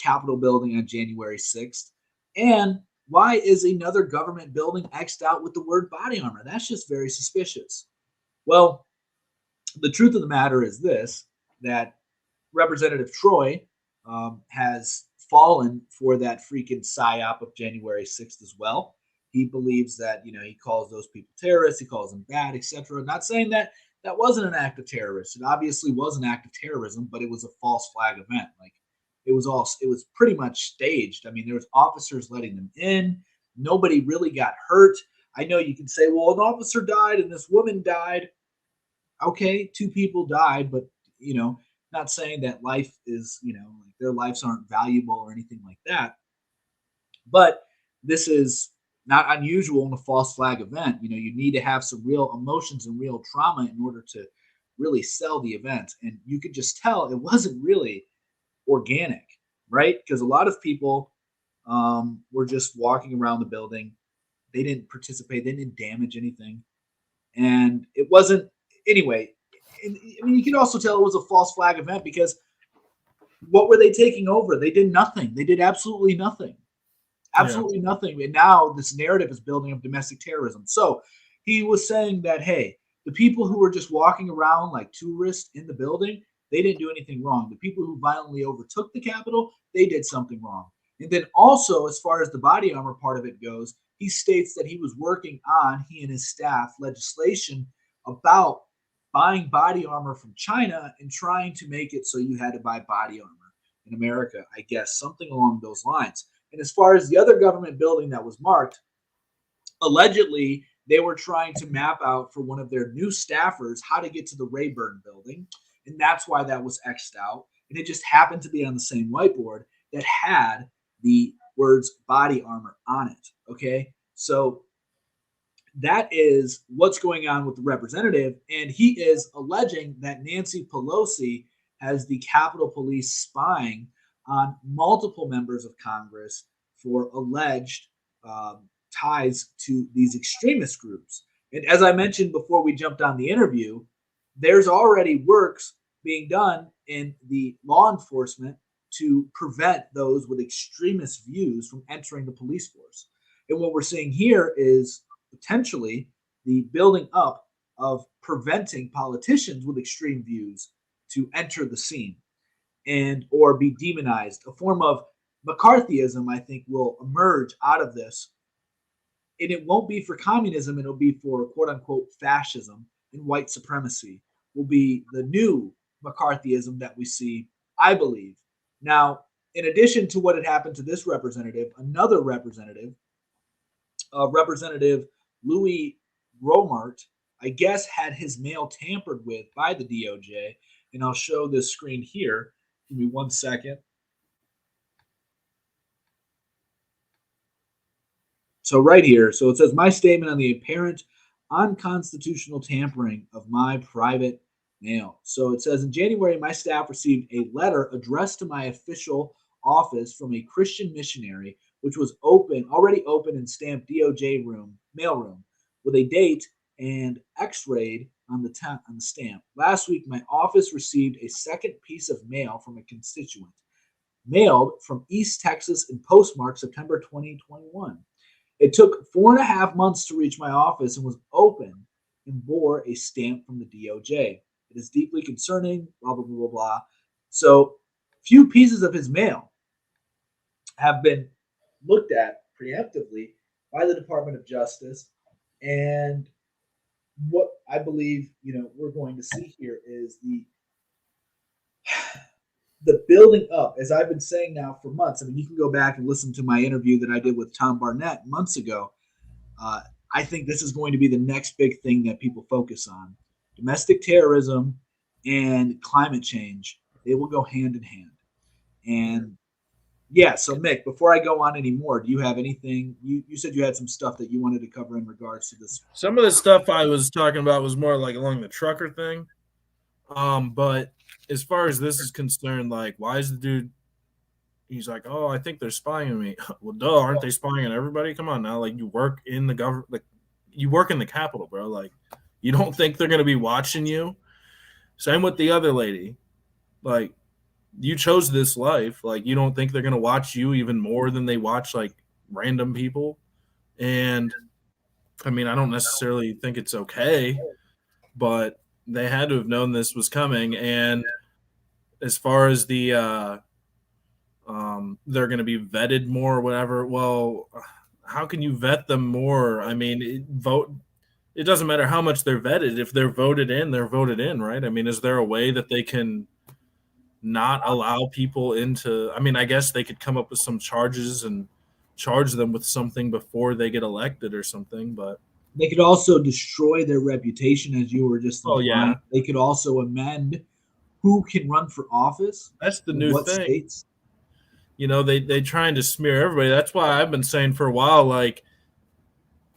Capitol building on January 6th. And why is another government building X'd out with the word body armor? That's just very suspicious. Well, the truth of the matter is this, that Representative Troy has fallen for that freaking psyop of January 6th as well. He believes that, he calls those people terrorists, he calls them bad, etc. Not saying that that wasn't an act of terrorism. It obviously was an act of terrorism, but it was a false flag event. Like it was pretty much staged. I mean, there was officers letting them in. Nobody really got hurt. I know you can say, well, an officer died and this woman died. Okay, 2 people died, but not saying that life is, like their lives aren't valuable or anything like that. But this is not unusual in a false flag event. You need to have some real emotions and real trauma in order to really sell the event. And you could just tell it wasn't really organic, right? Because a lot of people were just walking around the building. They didn't participate. They didn't damage anything. And it wasn't, anyway, I mean, you can also tell it was a false flag event because what were they taking over? They did nothing. They did absolutely nothing. Absolutely nothing. And now this narrative is building up domestic terrorism. So he was saying that, hey, The people who were just walking around like tourists in the building, they didn't do anything wrong. The people who violently overtook the Capitol, they did something wrong. And then also, as far as the body armor part of it goes, he states that he was working on, he and his staff, legislation about buying body armor from China and trying to make it so you had to buy body armor in America, I guess, something along those lines. And as far as the other government building that was marked, allegedly they were trying to map out for one of their new staffers how to get to the Rayburn building. And that's why that was X'd out. And it just happened to be on the same whiteboard that had the words body armor on it. Okay. So that is what's going on with the representative. And he is alleging that Nancy Pelosi has the Capitol Police spying on multiple members of Congress for alleged ties to these extremist groups. And as I mentioned before we jumped on the interview, there's already works being done in the law enforcement to prevent those with extremist views from entering the police force. And what we're seeing here is potentially the building up of preventing politicians with extreme views to enter the scene and or be demonized. A form of McCarthyism, I think, will emerge out of this. And it won't be for communism, it'll be for quote unquote fascism, and white supremacy will be the new McCarthyism that we see, I believe. Now, in addition to what had happened to this representative, another representative, Representative Louis Gromart, I guess, had his mail tampered with by the DOJ. And I'll show this screen here. Give me 1 second. So right here, so it says my statement on the apparent unconstitutional tampering of my private mail. So it says in January, my staff received a letter addressed to my official office from a Christian missionary, which was already open and stamped DOJ room, mailroom, with a date and X-rayed on the stamp. Last week, my office received a second piece of mail from a constituent, mailed from East Texas and postmarked September 2021. It took 4.5 months to reach my office and was open and bore a stamp from the DOJ. It is deeply concerning, blah, blah, blah, blah, blah. So few pieces of his mail have been looked at preemptively by the Department of Justice. And what I believe, we're going to see here is the building up, as I've been saying now for months. I mean, you can go back and listen to my interview that I did with Tom Barnett months ago. I think this is going to be the next big thing that people focus on. Domestic terrorism and climate change, they will go hand in hand. And yeah, so Mick, before I go on any more, do you have anything? You said you had some stuff that you wanted to cover in regards to this. Some of the stuff I was talking about was more like along the trucker thing. But as far as this is concerned, like, why is the dude? He's like, oh, I think they're spying on me. Well, duh, aren't they spying on everybody? Come on now, like, you work in the government, like, you work in the Capitol, bro. Like, you don't think they're gonna be watching you? Same with the other lady. Like, you chose this life. Like, you don't think they're gonna watch you even more than they watch like random people? And I mean, I don't necessarily think it's okay, but they had to have known this was coming. And as far as the they're going to be vetted more or whatever, well, how can you vet them more? I mean, it doesn't matter how much they're vetted. If they're voted in, they're voted in, right? I mean, is there a way that they can not allow people into? I mean, I guess they could come up with some charges and charge them with something before they get elected or something, but they could also destroy their reputation, as you were just implying. Yeah. They could also amend who can run for office. That's the new thing. States. They trying to smear everybody. That's why I've been saying for a while, like,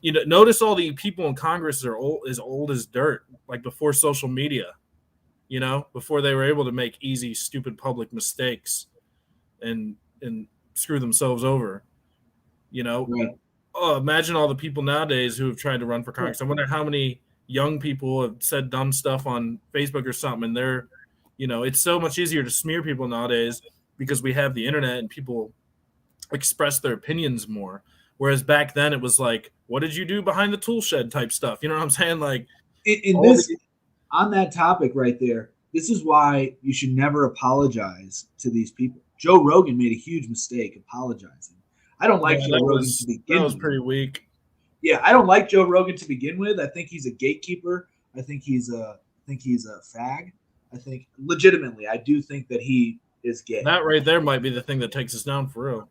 notice all the people in Congress are old as dirt, like before social media, before they were able to make easy, stupid public mistakes and screw themselves over, Right. Oh, imagine all the people nowadays who have tried to run for Congress. I wonder how many young people have said dumb stuff on Facebook or something, and they're, it's so much easier to smear people nowadays because we have the internet and people express their opinions more. Whereas back then it was like, what did you do behind the tool shed type stuff? You know what I'm saying? Like, in All this on that topic right there, this is why you should never apologize to these people. Joe Rogan made a huge mistake apologizing. I don't like Yeah, Joe Rogan to that begin was with. pretty weak. Yeah, I don't like Joe Rogan to begin with. I think he's a gatekeeper. I think he's a fag. I think legitimately, I do think that he is gay. That right there might be the thing that takes us down for real.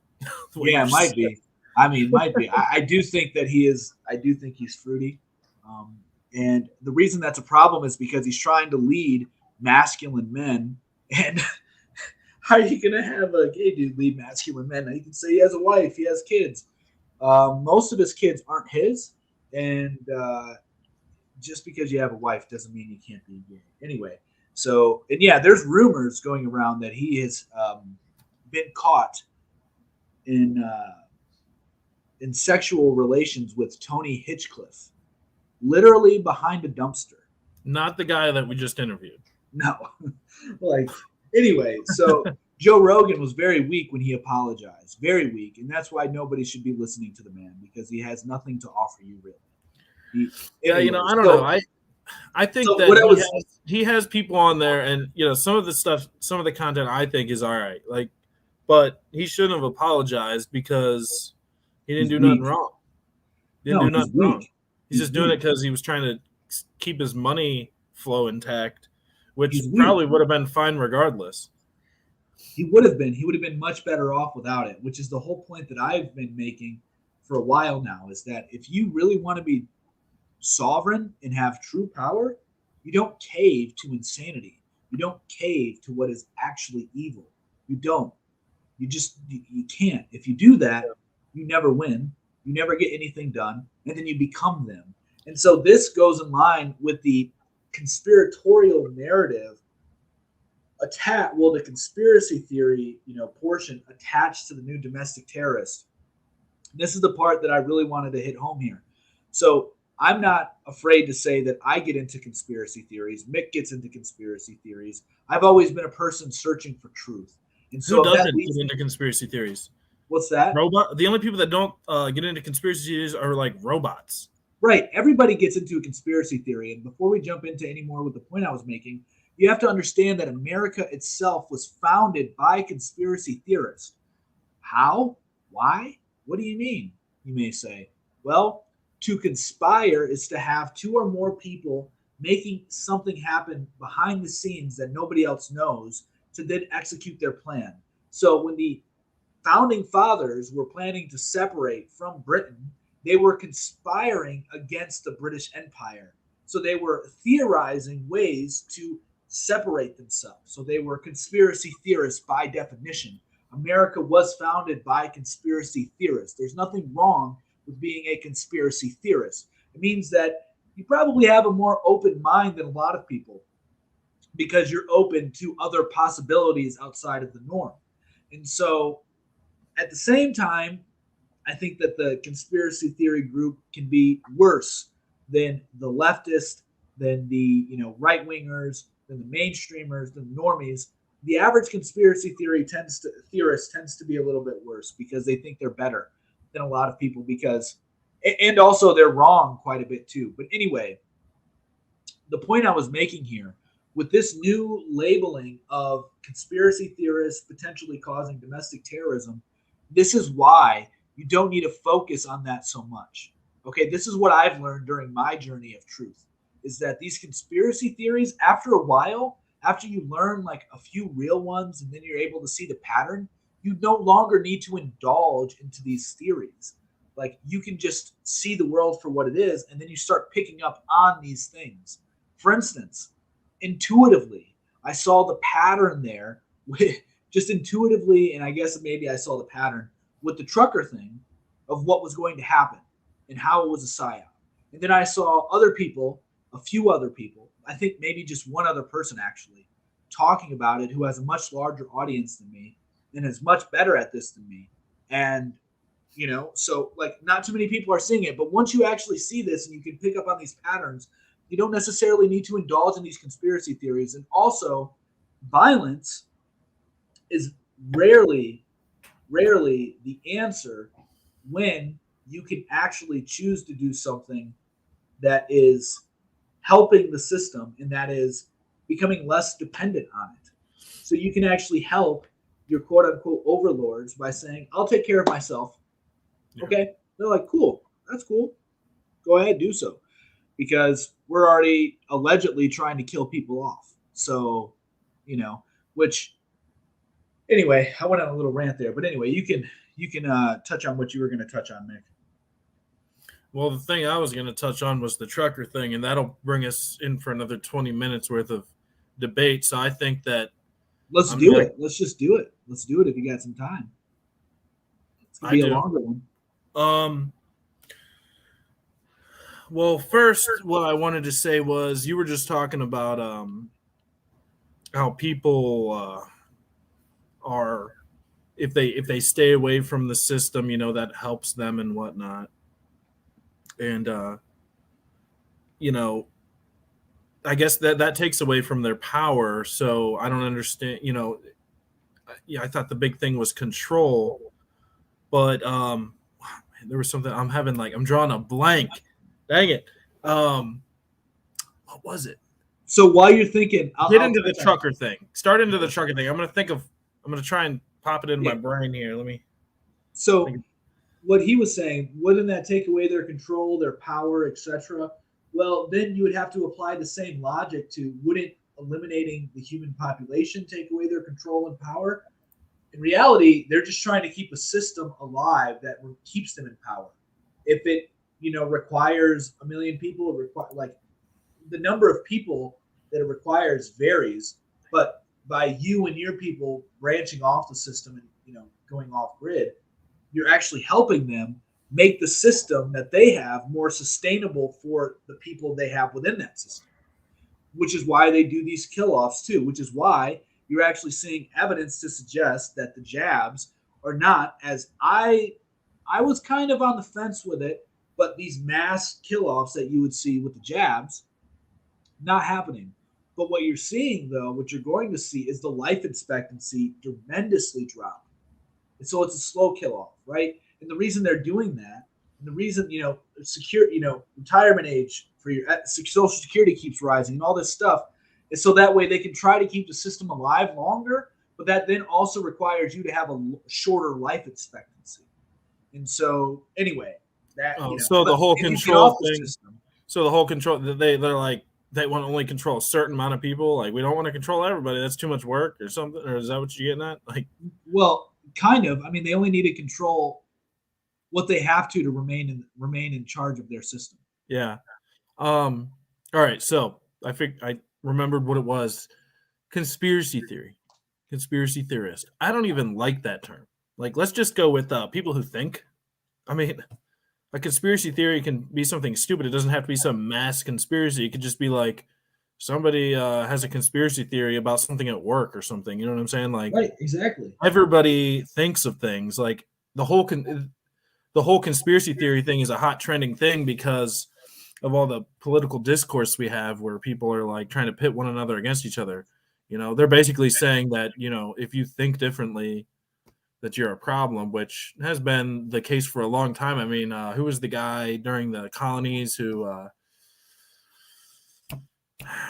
Yeah, it might be. I mean, might be. I do think that he is. I do think he's fruity. And the reason that's a problem is because he's trying to lead masculine men. And how are you going to have a gay dude lead masculine men? Now, you can say he has a wife, he has kids. Most of his kids aren't his. And just because you have a wife doesn't mean you can't be gay. Anyway, so, and yeah, there's rumors going around that he has been caught in sexual relations with Tony Hinchcliffe, literally behind a dumpster. Not the guy that we just interviewed. No. Like, anyway, so Joe Rogan was very weak when he apologized. Very weak. And that's why nobody should be listening to the man, because he has nothing to offer you, really. Yeah, you know, I don't know. I think So that what I was- he has people on there, and you know, some of the content I think is all right. Like, but he shouldn't have apologized because he didn't He's do nothing weak. wrong. Didn't No, do he's nothing wrong. weak. He's just doing weak. it because he was trying to keep his money flow intact, which He's weak. probably would have been fine regardless. He would have been. He would have been much better off without it, which is the whole point that I've been making for a while now, is that if you really want to be sovereign and have true power, you don't cave to insanity. You don't cave to what is actually evil. You don't. You can't. If you do that, you never win. You never get anything done, and then you become them. And so this goes in line with the conspiratorial narrative the conspiracy theory, portion attached to the new domestic terrorist. This is the part that I really wanted to hit home here. So I'm not afraid to say that I get into conspiracy theories. Mick gets into conspiracy theories. I've always been a person searching for truth. And so Who doesn't get into conspiracy theories? What's that? The only people that don't get into conspiracy theories are like robots. Right. Everybody gets into a conspiracy theory. And before we jump into any more with the point I was making, you have to understand that America itself was founded by conspiracy theorists. How? Why? What do you mean? You may say. Well, to conspire is to have two or more people making something happen behind the scenes that nobody else knows to then execute their plan. So when the founding fathers were planning to separate from Britain, they were conspiring against the British Empire. So they were theorizing ways to separate themselves. So they were conspiracy theorists by definition. America was founded by conspiracy theorists. There's nothing wrong with being a conspiracy theorist. It means that you probably have a more open mind than a lot of people, because you're open to other possibilities outside of the norm. And so at the same time, I think that the conspiracy theory group can be worse than the leftist, than the right wingers, than the mainstreamers, than the normies. The average conspiracy theorist tends to be a little bit worse, because they think they're better than a lot of people, and also they're wrong quite a bit too. But anyway, the point I was making here with this new labeling of conspiracy theorists potentially causing domestic terrorism, this is why you don't need to focus on that so much. Okay, this is what I've learned during my journey of truth, is that these conspiracy theories, after a while, after you learn like a few real ones and then you're able to see the pattern, you no longer need to indulge into these theories. Like, you can just see the world for what it is, and then you start picking up on these things. For instance, intuitively, I saw the pattern there with just intuitively, and I guess maybe I saw the pattern with the trucker thing of what was going to happen and how it was a psyop. And then I saw a few other people, I think maybe just one other person actually, talking about it, who has a much larger audience than me and is much better at this than me. And, so like, not too many people are seeing it, but once you actually see this and you can pick up on these patterns, you don't necessarily need to indulge in these conspiracy theories. And also, violence is rarely the answer when you can actually choose to do something that is helping the system, and that is becoming less dependent on it. So you can actually help your quote unquote overlords by saying, I'll take care of myself. Yeah. Okay. They're like, cool. That's cool. Go ahead, do so. Because we're already allegedly trying to kill people off. So, which anyway, I went on a little rant there. But anyway, you can touch on what you were going to touch on, Nick. Well, the thing I was going to touch on was the trucker thing, and that'll bring us in for another 20 minutes worth of debate. So I think that let's do it. Let's just do it. Let's do it if you got some time. It's going to be a longer one. Well, first, what I wanted to say was you were just talking about how people are, if they stay away from the system, that helps them and whatnot. And, I guess that takes away from their power. So I don't understand, I thought the big thing was control, but there was something I'm drawing a blank. Dang it. What was it? So while you're thinking, I'll into the trucker thing. Start into the trucker thing. I'm going to try and pop it into my brain here. Let me. So what he was saying, wouldn't that take away their control, their power, etc.? Well, then you would have to apply the same logic to, wouldn't eliminating the human population take away their control and power? In reality, they're just trying to keep a system alive that keeps them in power. If it, requires 1 million people, like the number of people that it requires varies, but by you and your people branching off the system and, going off grid, you're actually helping them make the system that they have more sustainable for the people they have within that system, which is why they do these kill-offs too, which is why you're actually seeing evidence to suggest that the jabs are not, as I was kind of on the fence with it, but these mass kill-offs that you would see with the jabs, not happening. But what you're seeing, though, what you're going to see is the life expectancy tremendously drop. And so it's a slow kill-off, right? And the reason they're doing that, and the reason, retirement age for your Social Security keeps rising and all this stuff, is so that way they can try to keep the system alive longer, but that then also requires you to have a shorter life expectancy. And so, anyway, that so the whole control thing. So the whole control, they're like, they want to only control a certain amount of people. Like, we don't want to control everybody. That's too much work or something. Or is that what you're getting at? Like, well, kind of. I mean, they only need to control what they have to remain in charge of their system. Yeah. All right. So I remembered what it was. Conspiracy theory. Conspiracy theorist. I don't even like that term. Like, let's just go with people who think. I mean, a conspiracy theory can be something stupid. It doesn't have to be some mass conspiracy. It could just be like somebody has a conspiracy theory about something at work or something. You know what I'm saying? Like, right, exactly. Everybody thinks of things. Like the whole conspiracy theory thing is a hot trending thing because of all the political discourse we have where people are like trying to pit one another against each other. They're basically saying that, if you think differently, that you're a problem, which has been the case for a long time. I mean, who was the guy during the colonies who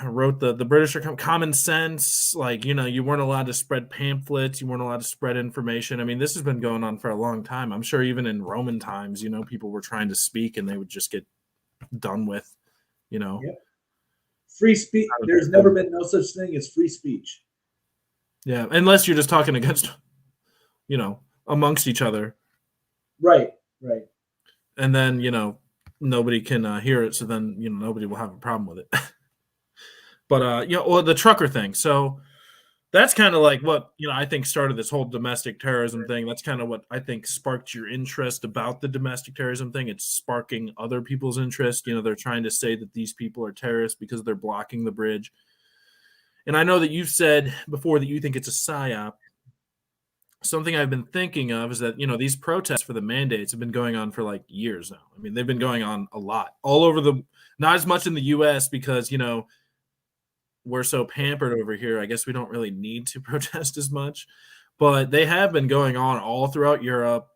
wrote the British are common sense? Like, you weren't allowed to spread pamphlets. You weren't allowed to spread information. I mean, this has been going on for a long time. I'm sure even in Roman times, people were trying to speak and they would just get done with, Yep. Free speech. There's never been no such thing as free speech. Yeah. Unless you're just talking against, amongst each other. Right. And then, nobody can hear it. So then, nobody will have a problem with it. But, the trucker thing. So that's kind of like what, I think started this whole domestic terrorism thing. That's kind of what I think sparked your interest about the domestic terrorism thing. It's sparking other people's interest. They're trying to say that these people are terrorists because they're blocking the bridge. And I know that you've said before that you think it's a psyop. Something I've been thinking of is that, these protests for the mandates have been going on for like years now. I mean, they've been going on a lot all over not as much in the US because, we're so pampered over here. I guess we don't really need to protest as much, but they have been going on all throughout Europe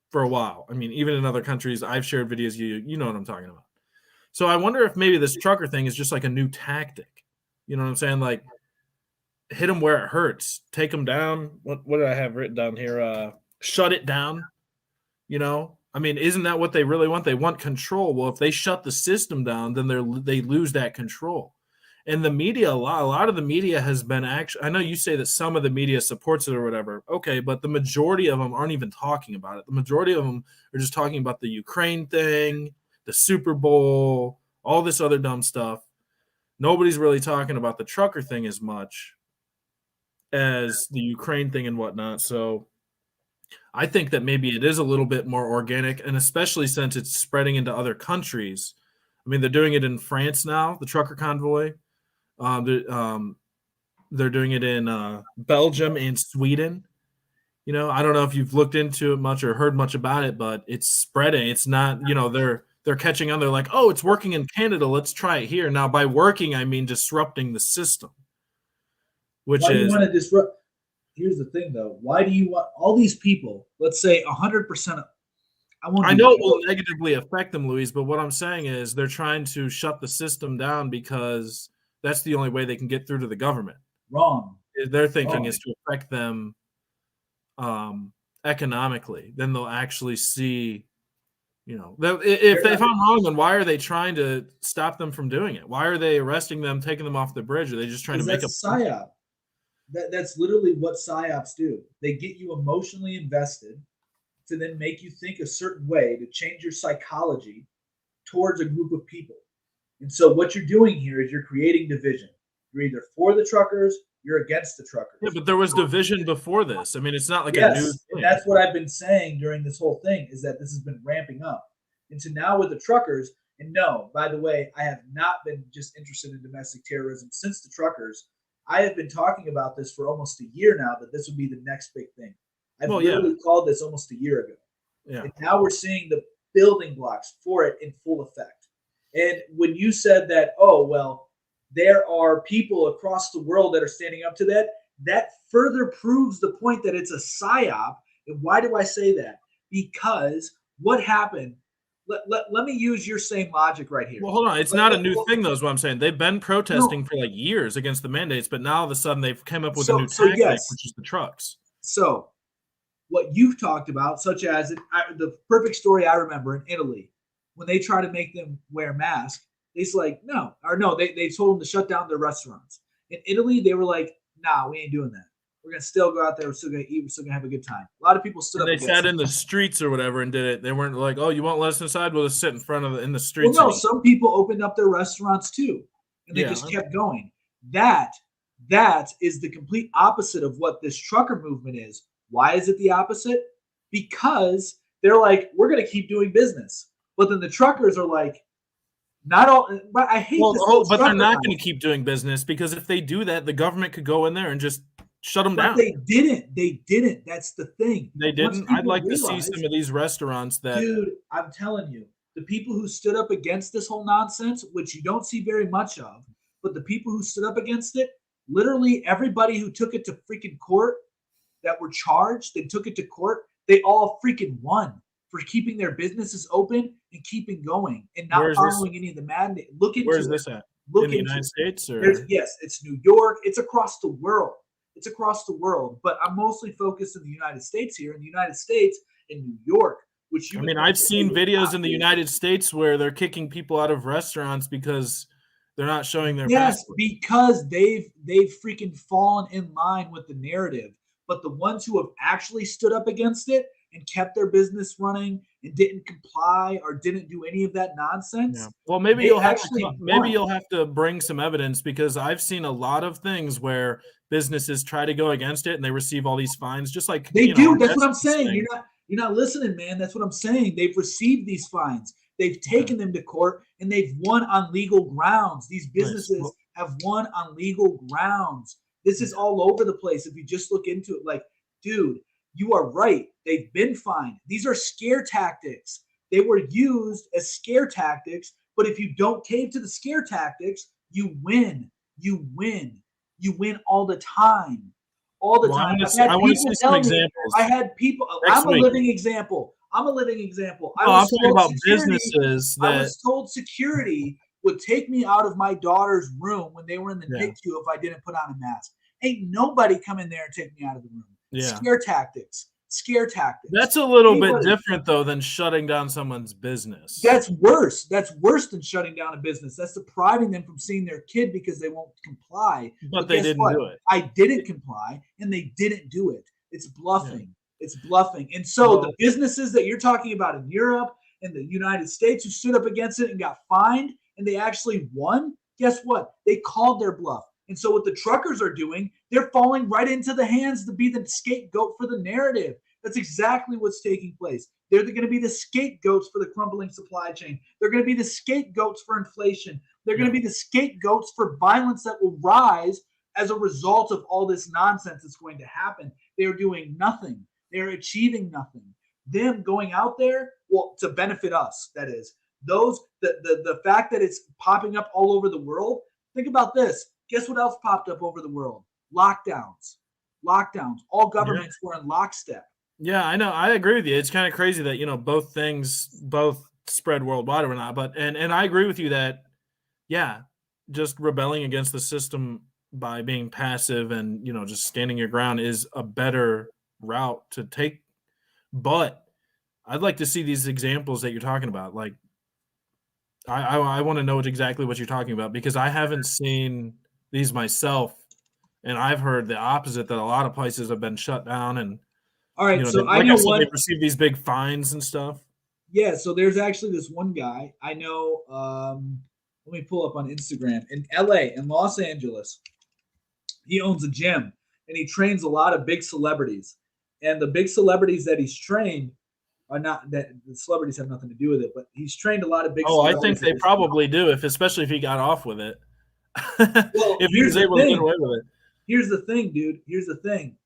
for a while. I mean, even in other countries, I've shared videos, you know what I'm talking about. So I wonder if maybe this trucker thing is just like a new tactic. You know what I'm saying? Like, hit them where it hurts, take them down. What did I have written down here? Shut it down. You know, I mean, isn't that what they really want? They want control. Well, if they shut the system down, then they lose that control. And the media, a lot of the media has been actually. I know you say that some of the media supports it or whatever. Okay, but the majority of them aren't even talking about it. The majority of them are just talking about the Ukraine thing, the Super Bowl, all this other dumb stuff. Nobody's really talking about the trucker thing as much as the Ukraine thing and whatnot. So I think that maybe it is a little bit more organic, and especially since it's spreading into other countries. I mean, they're doing it in France now, the trucker convoy. They're doing it in Belgium and Sweden. You know, I don't know if you've looked into it much or heard much about it, but it's spreading. It's not, you know, they're catching on. They're like, oh, it's working in Canada. Let's try it here. Now, by working, I mean disrupting the system, which Why do you is want to disrupt? Here's the thing, though. Why do you want all these people? Let's say 100%. I know it will negatively affect them, Luis, but what I'm saying is they're trying to shut the system down because that's the only way they can get through to the government. Wrong. Their thinking is to affect them economically. Then they'll actually see, you know, if I'm wrong, then why are they trying to stop them from doing it? Why are they arresting them, taking them off the bridge? Are they just trying to make a psyop? That's literally what psyops do. They get you emotionally invested to then make you think a certain way to change your psychology towards a group of people. And so what you're doing here is you're creating division. You're either for the truckers, you're against the truckers. Yeah, but there was division before this. I mean, it's not like a new thing. And that's what I've been saying during this whole thing, is that this has been ramping up. And so now with the truckers, and no, by the way, I have not been just interested in domestic terrorism since the truckers. I have been talking about this for almost a year now, that this would be the next big thing. I've literally called this almost a year ago. Yeah. And now we're seeing the building blocks for it in full effect. And when you said that, oh, well, there are people across the world that are standing up to that, that further proves the point that it's a psyop. And why do I say that? Because what happened, let me use your same logic right here. Well, hold on. It's not a new thing, though, is what I'm saying. They've been protesting for like years against the mandates, but now all of a sudden they've come up with a new tactic, which is the trucks. So what you've talked about, such as the perfect story I remember in Italy, when they try to make them wear masks, it's like, they told them to shut down their restaurants. In Italy, they were like, nah, we ain't doing that. We're going to still go out there. We're still going to eat. We're still going to have a good time. A lot of people stood up. They sat in the streets or whatever and did it. They weren't like, oh, you won't let us inside? We'll just sit in front of in the streets. Well, no, some people opened up their restaurants too, and they just kept going. That is the complete opposite of what this trucker movement is. Why is it the opposite? Because they're like, we're going to keep doing business. But then the truckers are like, not all, but I hate this. But they're not going to keep doing business, because if they do that, the government could go in there and just shut them down. They didn't. That's the thing. They didn't. I'd like to see some of these restaurants that. Dude, I'm telling you, the people who stood up against this whole nonsense, which you don't see very much of, but the people who stood up against it, literally everybody who took it to freaking court that were charged, they took it to court, they all freaking won for keeping their businesses open and keeping going and not following any of the mandate. Look into Where's this at? In the United States? Or? Yes, it's New York. It's across the world. It's across the world. But I'm mostly focused in the United States here. In the United States, in New York, which you. I mean, I've seen videos in the United States where they're kicking people out of restaurants because they're not showing their passport. Because they've freaking fallen in line with the narrative. But the ones who have actually stood up against it and kept their business running and didn't comply or didn't do any of that nonsense. Yeah. Well, maybe you'll have to bring some evidence, because I've seen a lot of things where businesses try to go against it and they receive all these fines, just like they do. That's what I'm saying. You're not listening, man. That's what I'm saying. They've received these fines. They've taken them to court and they've won on legal grounds. These businesses have won on legal grounds. This is all over the place. If you just look into it, like, dude, you are right. They've been fined. These are scare tactics. They were used as scare tactics, but if you don't cave to the scare tactics, you win. You win. You win all the time. All the time. I want to see some examples. I had people. I'm a living example. I'm a living example. I'm talking about businesses I that. was told security would take me out of my daughter's room when they were in the Yeah. NICU if I didn't put on a mask. Ain't nobody come in there and take me out of the room. Yeah. Scare tactics. That's a little bit different, though, than shutting down someone's business. That's worse. That's worse than shutting down a business. That's depriving them from seeing their kid because they won't comply. But they didn't do it. I didn't comply, and they didn't do it. It's bluffing. Yeah. It's bluffing. And so the businesses that you're talking about in Europe and the United States who stood up against it and got fined, and they actually won, guess what? They called their bluff. And so what the truckers are doing, they're falling right into the hands to be the scapegoat for the narrative. That's exactly what's taking place. They're going to be the scapegoats for the crumbling supply chain. They're going to be the scapegoats for inflation. They're going to be the scapegoats for violence that will rise as a result of all this nonsense that's going to happen. They're doing nothing. They're achieving nothing. Them going out there, well, to benefit us, that is. The fact that it's popping up all over the world, think about this. Guess what else popped up over the world? Lockdowns. All governments were in lockstep. Yeah, I know. I agree with you. It's kind of crazy that, both things spread worldwide or not. But and I agree with you that, yeah, just rebelling against the system by being passive and, just standing your ground is a better route to take. But I'd like to see these examples that you're talking about. Like, I want to know exactly what you're talking about because I haven't seen these myself, and I've heard the opposite, that a lot of places have been shut down. And all right, so I know what they receive these big fines and stuff. Yeah, so there's actually this one guy I know. Let me pull up on Instagram in LA, in Los Angeles. He owns a gym and he trains a lot of big celebrities. And the big celebrities that he's trained are not that the celebrities have nothing to do with it, but he's trained a lot of big. Oh, I think they probably do, especially if he got off with it. Well, if he was able to get away with it. Here's the thing, dude. Here's the thing.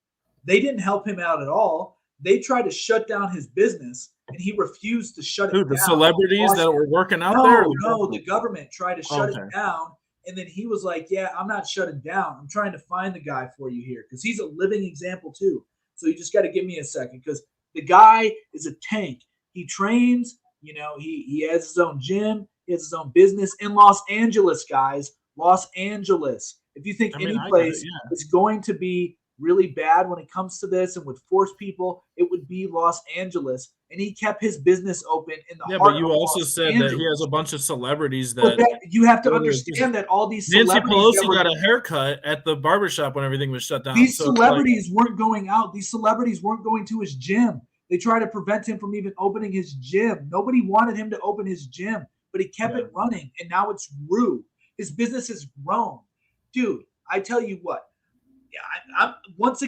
They didn't help him out at all. They tried to shut down his business, and he refused to shut it down. The celebrities that were working out there? No, the government tried to shut it down, and then he was like, yeah, I'm not shutting down. I'm trying to find the guy for you here because he's a living example too. So you just got to give me a second because the guy is a tank. He trains, he has his own gym. He has his own business in Los Angeles, guys. Los Angeles. If you think any place is going to be really bad when it comes to this and would force people, it would be Los Angeles. And he kept his business open in the heart but you of also Los said Angeles. that he has a bunch of celebrities that you have to understand that all these Nancy celebrities Pelosi got a haircut at the barbershop when everything was shut down. These celebrities weren't going out. These celebrities weren't going to his gym. They tried to prevent him from even opening his gym. Nobody wanted him to open his gym, but he kept it running, and now it's grew. His business has grown. Dude, I tell you what, once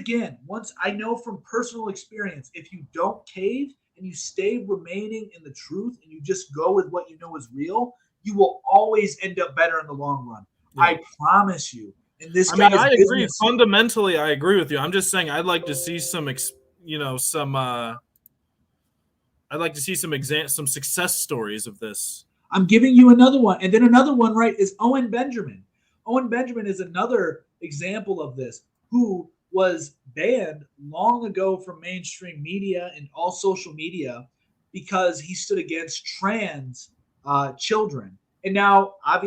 I know from personal experience, if you don't cave and you stay remaining in the truth and you just go with what you know is real, you will always end up better in the long run. Yeah. I promise you. And this I agree. Fundamentally, I agree with you. I'm just saying I'd like to see some success stories of this. I'm giving you another one. And then another one, right, is Owen Benjamin. Owen Benjamin is another example of this, who was banned long ago from mainstream media and all social media because he stood against trans children. And now, I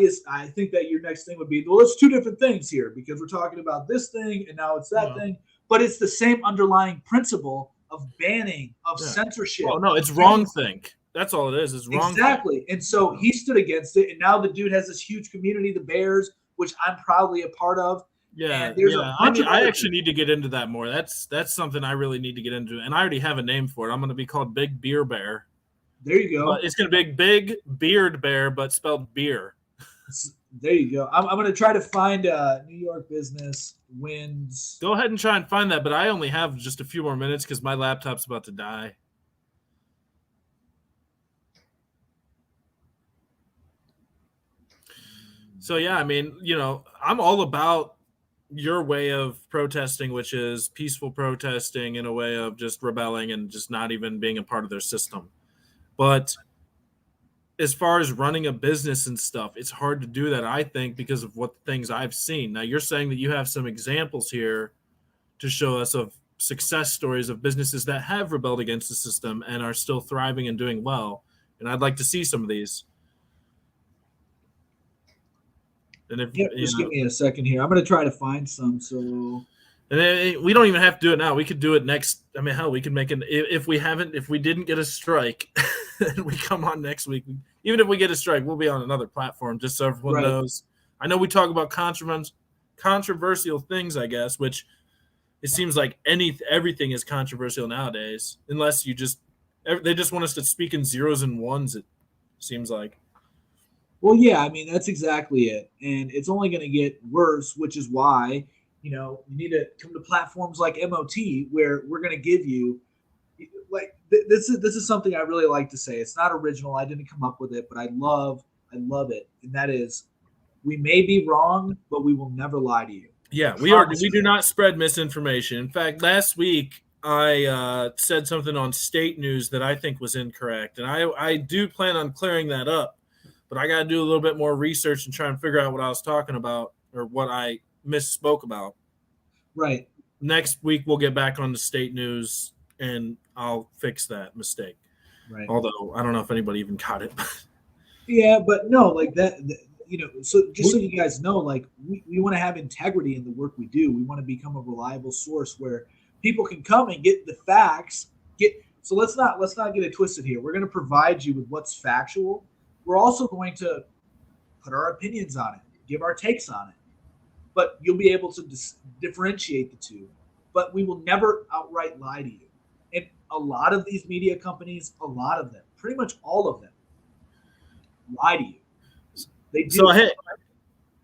think that your next thing would be, well, it's two different things here because we're talking about this thing and now it's that thing. But it's the same underlying principle of banning, of censorship. Oh, no, it's wrongthink. That's all it is. It's wrong. Exactly. And so he stood against it. And now the dude has this huge community, the Bears, which I'm proudly a part of. Yeah. I actually need to get into that more. That's something I really need to get into. And I already have a name for it. I'm going to be called Big Beer Bear. There you go. It's going to be Big Beard Bear, but spelled beer. There you go. I'm going to try to find New York business wins. Go ahead and try and find that, but I only have just a few more minutes because my laptop's about to die. So, yeah, I mean, I'm all about your way of protesting, which is peaceful protesting in a way of just rebelling and just not even being a part of their system. But as far as running a business and stuff, it's hard to do that, I think, because of what things I've seen. Now, you're saying that you have some examples here to show us of success stories of businesses that have rebelled against the system and are still thriving and doing well. And I'd like to see some of these. And if just give me a second here. I'm going to try to find some. So, and then we don't even have to do it now. We could do it next. I mean, hell, we could make if we didn't get a strike, and we come on next week. Even if we get a strike, we'll be on another platform just so everyone knows. I know we talk about controversial things, I guess, which it seems like everything is controversial nowadays, unless they just want us to speak in zeros and ones. It seems like. Well, yeah, I mean, that's exactly it. And it's only going to get worse, which is why, you need to come to platforms like MOT where we're going to give you, like, this is something I really like to say. It's not original. I didn't come up with it, but I love it. And that is, we may be wrong, but we will never lie to you. Yeah, we do not spread misinformation. In fact, last week I said something on state news that I think was incorrect. And I do plan on clearing that up. But I got to do a little bit more research and try and figure out what I was talking about or what I misspoke about. Right. Next week, we'll get back on the state news, and I'll fix that mistake. Right. Although, I don't know if anybody even caught it. Yeah, but no, like that, so just so you guys know, like, we want to have integrity in the work we do. We want to become a reliable source where people can come and get the facts. So let's not get it twisted here. We're going to provide you with what's factual. We're also going to put our opinions on it, give our takes on it, but you'll be able to differentiate the two. But we will never outright lie to you. And a lot of these media companies, a lot of them, pretty much all of them, lie to you. They do. So, hey,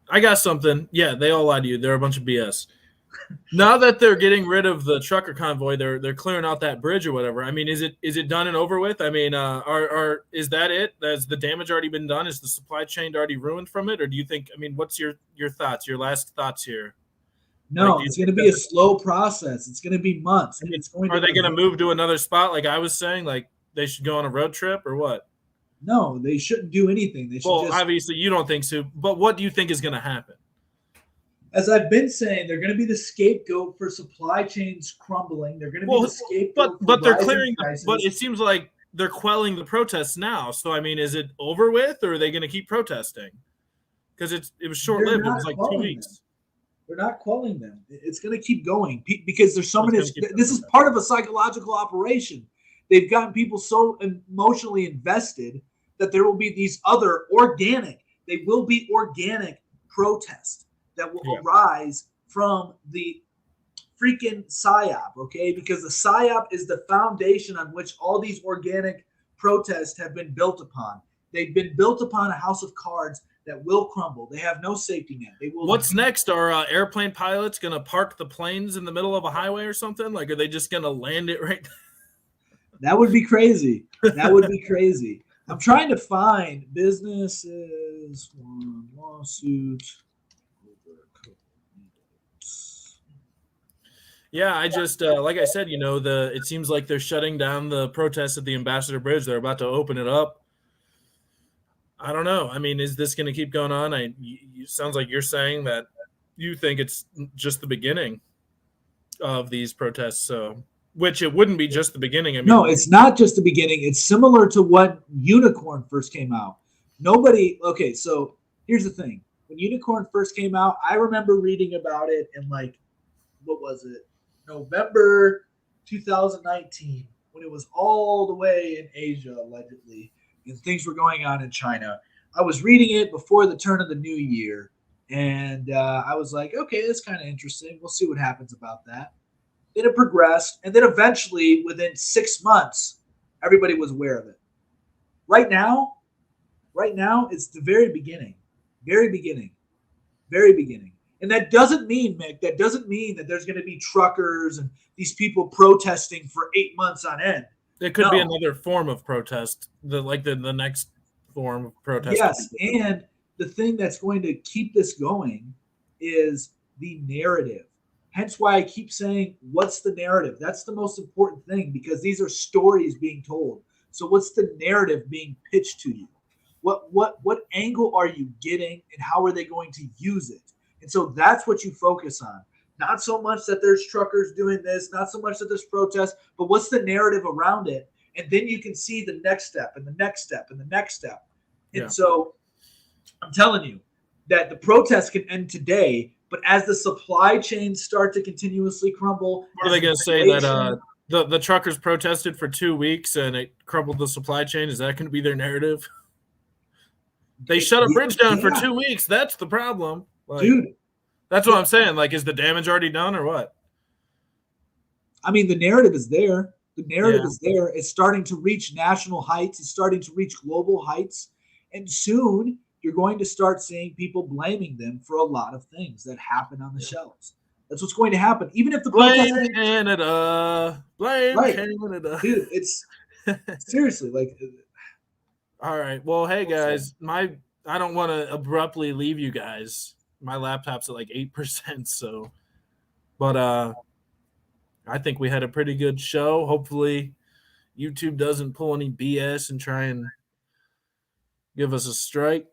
I got something. Yeah, they all lie to you. They're a bunch of BS. Now that they're getting rid of the trucker convoy, they're clearing out that bridge or whatever. I mean, is it done and over with? I mean, is that it? Has the damage already been done? Is the supply chain already ruined from it? Or do you think? I mean, what's your thoughts? Your last thoughts here? No, it's going to be a slow process. It's going to be months. And are they going to move to another spot? Like I was saying, like they should go on a road trip or what? No, they shouldn't do anything. They should. Well, obviously you don't think so, but what do you think is going to happen? As I've been saying, they're going to be the scapegoat for supply chains crumbling. They're going to be the scapegoat. But they're clearing. But it seems like they're quelling the protests now. So I mean, is it over with, or are they going to keep protesting? Because it was short lived. It was like 2 weeks. They're not quelling them. It's going to keep going because there's so many. This is part of a psychological operation. They've gotten people so emotionally invested that there will be these other organic. They will be organic protests that will arise from the freaking PSYOP, okay? Because the PSYOP is the foundation on which all these organic protests have been built upon. They've been built upon a house of cards that will crumble. They have no safety net. They will. What's next? Are airplane pilots going to park the planes in the middle of a highway or something? Like, are they just going to land it right there? That would be crazy. That would be crazy. I'm trying to find businesses, one lawsuit. Yeah, I just like I said, it seems like they're shutting down the protests at the Ambassador Bridge. They're about to open it up. I don't know. I mean, is this going to keep going on? It sounds like you're saying that you think it's just the beginning of these protests. So, which it wouldn't be just the beginning. I mean, no, it's not just the beginning. It's similar to what Unicorn first came out. Okay, so here's the thing. When Unicorn first came out, I remember reading about it in what was it? November 2019, when it was all the way in Asia, allegedly, and things were going on in China. I was reading it before the turn of the new year, and I was like, okay, that's kind of interesting. We'll see what happens about that. Then it progressed, and then eventually, within 6 months, everybody was aware of it. Right now, it's the very beginning. And that doesn't mean, Mick, that there's going to be truckers and these people protesting for 8 months on end. It could be another form of protest, the next form of protest. Yes, and the thing that's going to keep this going is the narrative. Hence why I keep saying, what's the narrative? That's the most important thing because these are stories being told. So what's the narrative being pitched to you? What angle are you getting and how are they going to use it? And so that's what you focus on. Not so much that there's truckers doing this, not so much that there's protests, but what's the narrative around it? And then you can see the next step and the next step and the next step. And so I'm telling you that the protests can end today, but as the supply chains start to continuously crumble, what are they going to say that the truckers protested for 2 weeks and it crumbled the supply chain? Is that going to be their narrative? They shut a bridge down for 2 weeks. That's the problem, dude. That's what I'm saying. Like, is the damage already done or what? I mean, the narrative is there. The narrative is there. It's starting to reach national heights. It's starting to reach global heights. And soon you're going to start seeing people blaming them for a lot of things that happen on the shelves. That's what's going to happen. Even if the blame Canada, blame Canada, dude. It's seriously like. All right. Well, hey guys, I don't want to abruptly leave you guys. My laptop's at like 8%, so. But I think we had a pretty good show. Hopefully, YouTube doesn't pull any BS and try and give us a strike.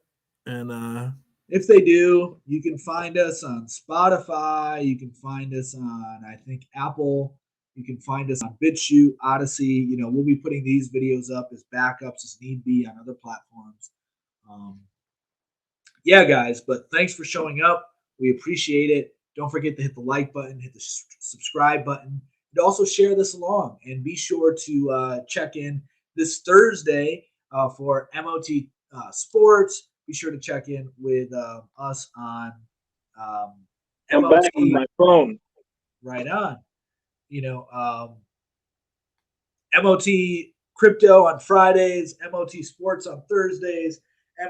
And if they do, you can find us on Spotify. You can find us on, I think, Apple. You can find us on BitChute, Odyssey. You know, we'll be putting these videos up as backups as need be on other platforms. Yeah, guys, but thanks for showing up. We appreciate it. Don't forget to hit the like button, hit the subscribe button, and also share this along. And be sure to check in this Thursday for MOT Sports. Be sure to check in with us on I'm MOT. back on my phone. Right on. You know, MOT Crypto on Fridays, MOT Sports on Thursdays,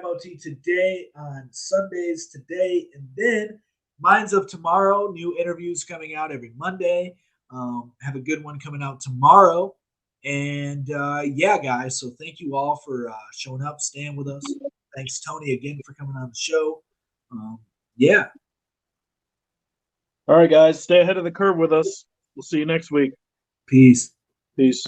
MOT Today on Sundays today, and then Minds of Tomorrow, new interviews coming out every Monday. Have a good one coming out tomorrow. And yeah, guys, so thank you all for showing up, staying with us. Thanks, Tony, again for coming on the show. Yeah. All right, guys, stay ahead of the curve with us. We'll see you next week. Peace. Peace.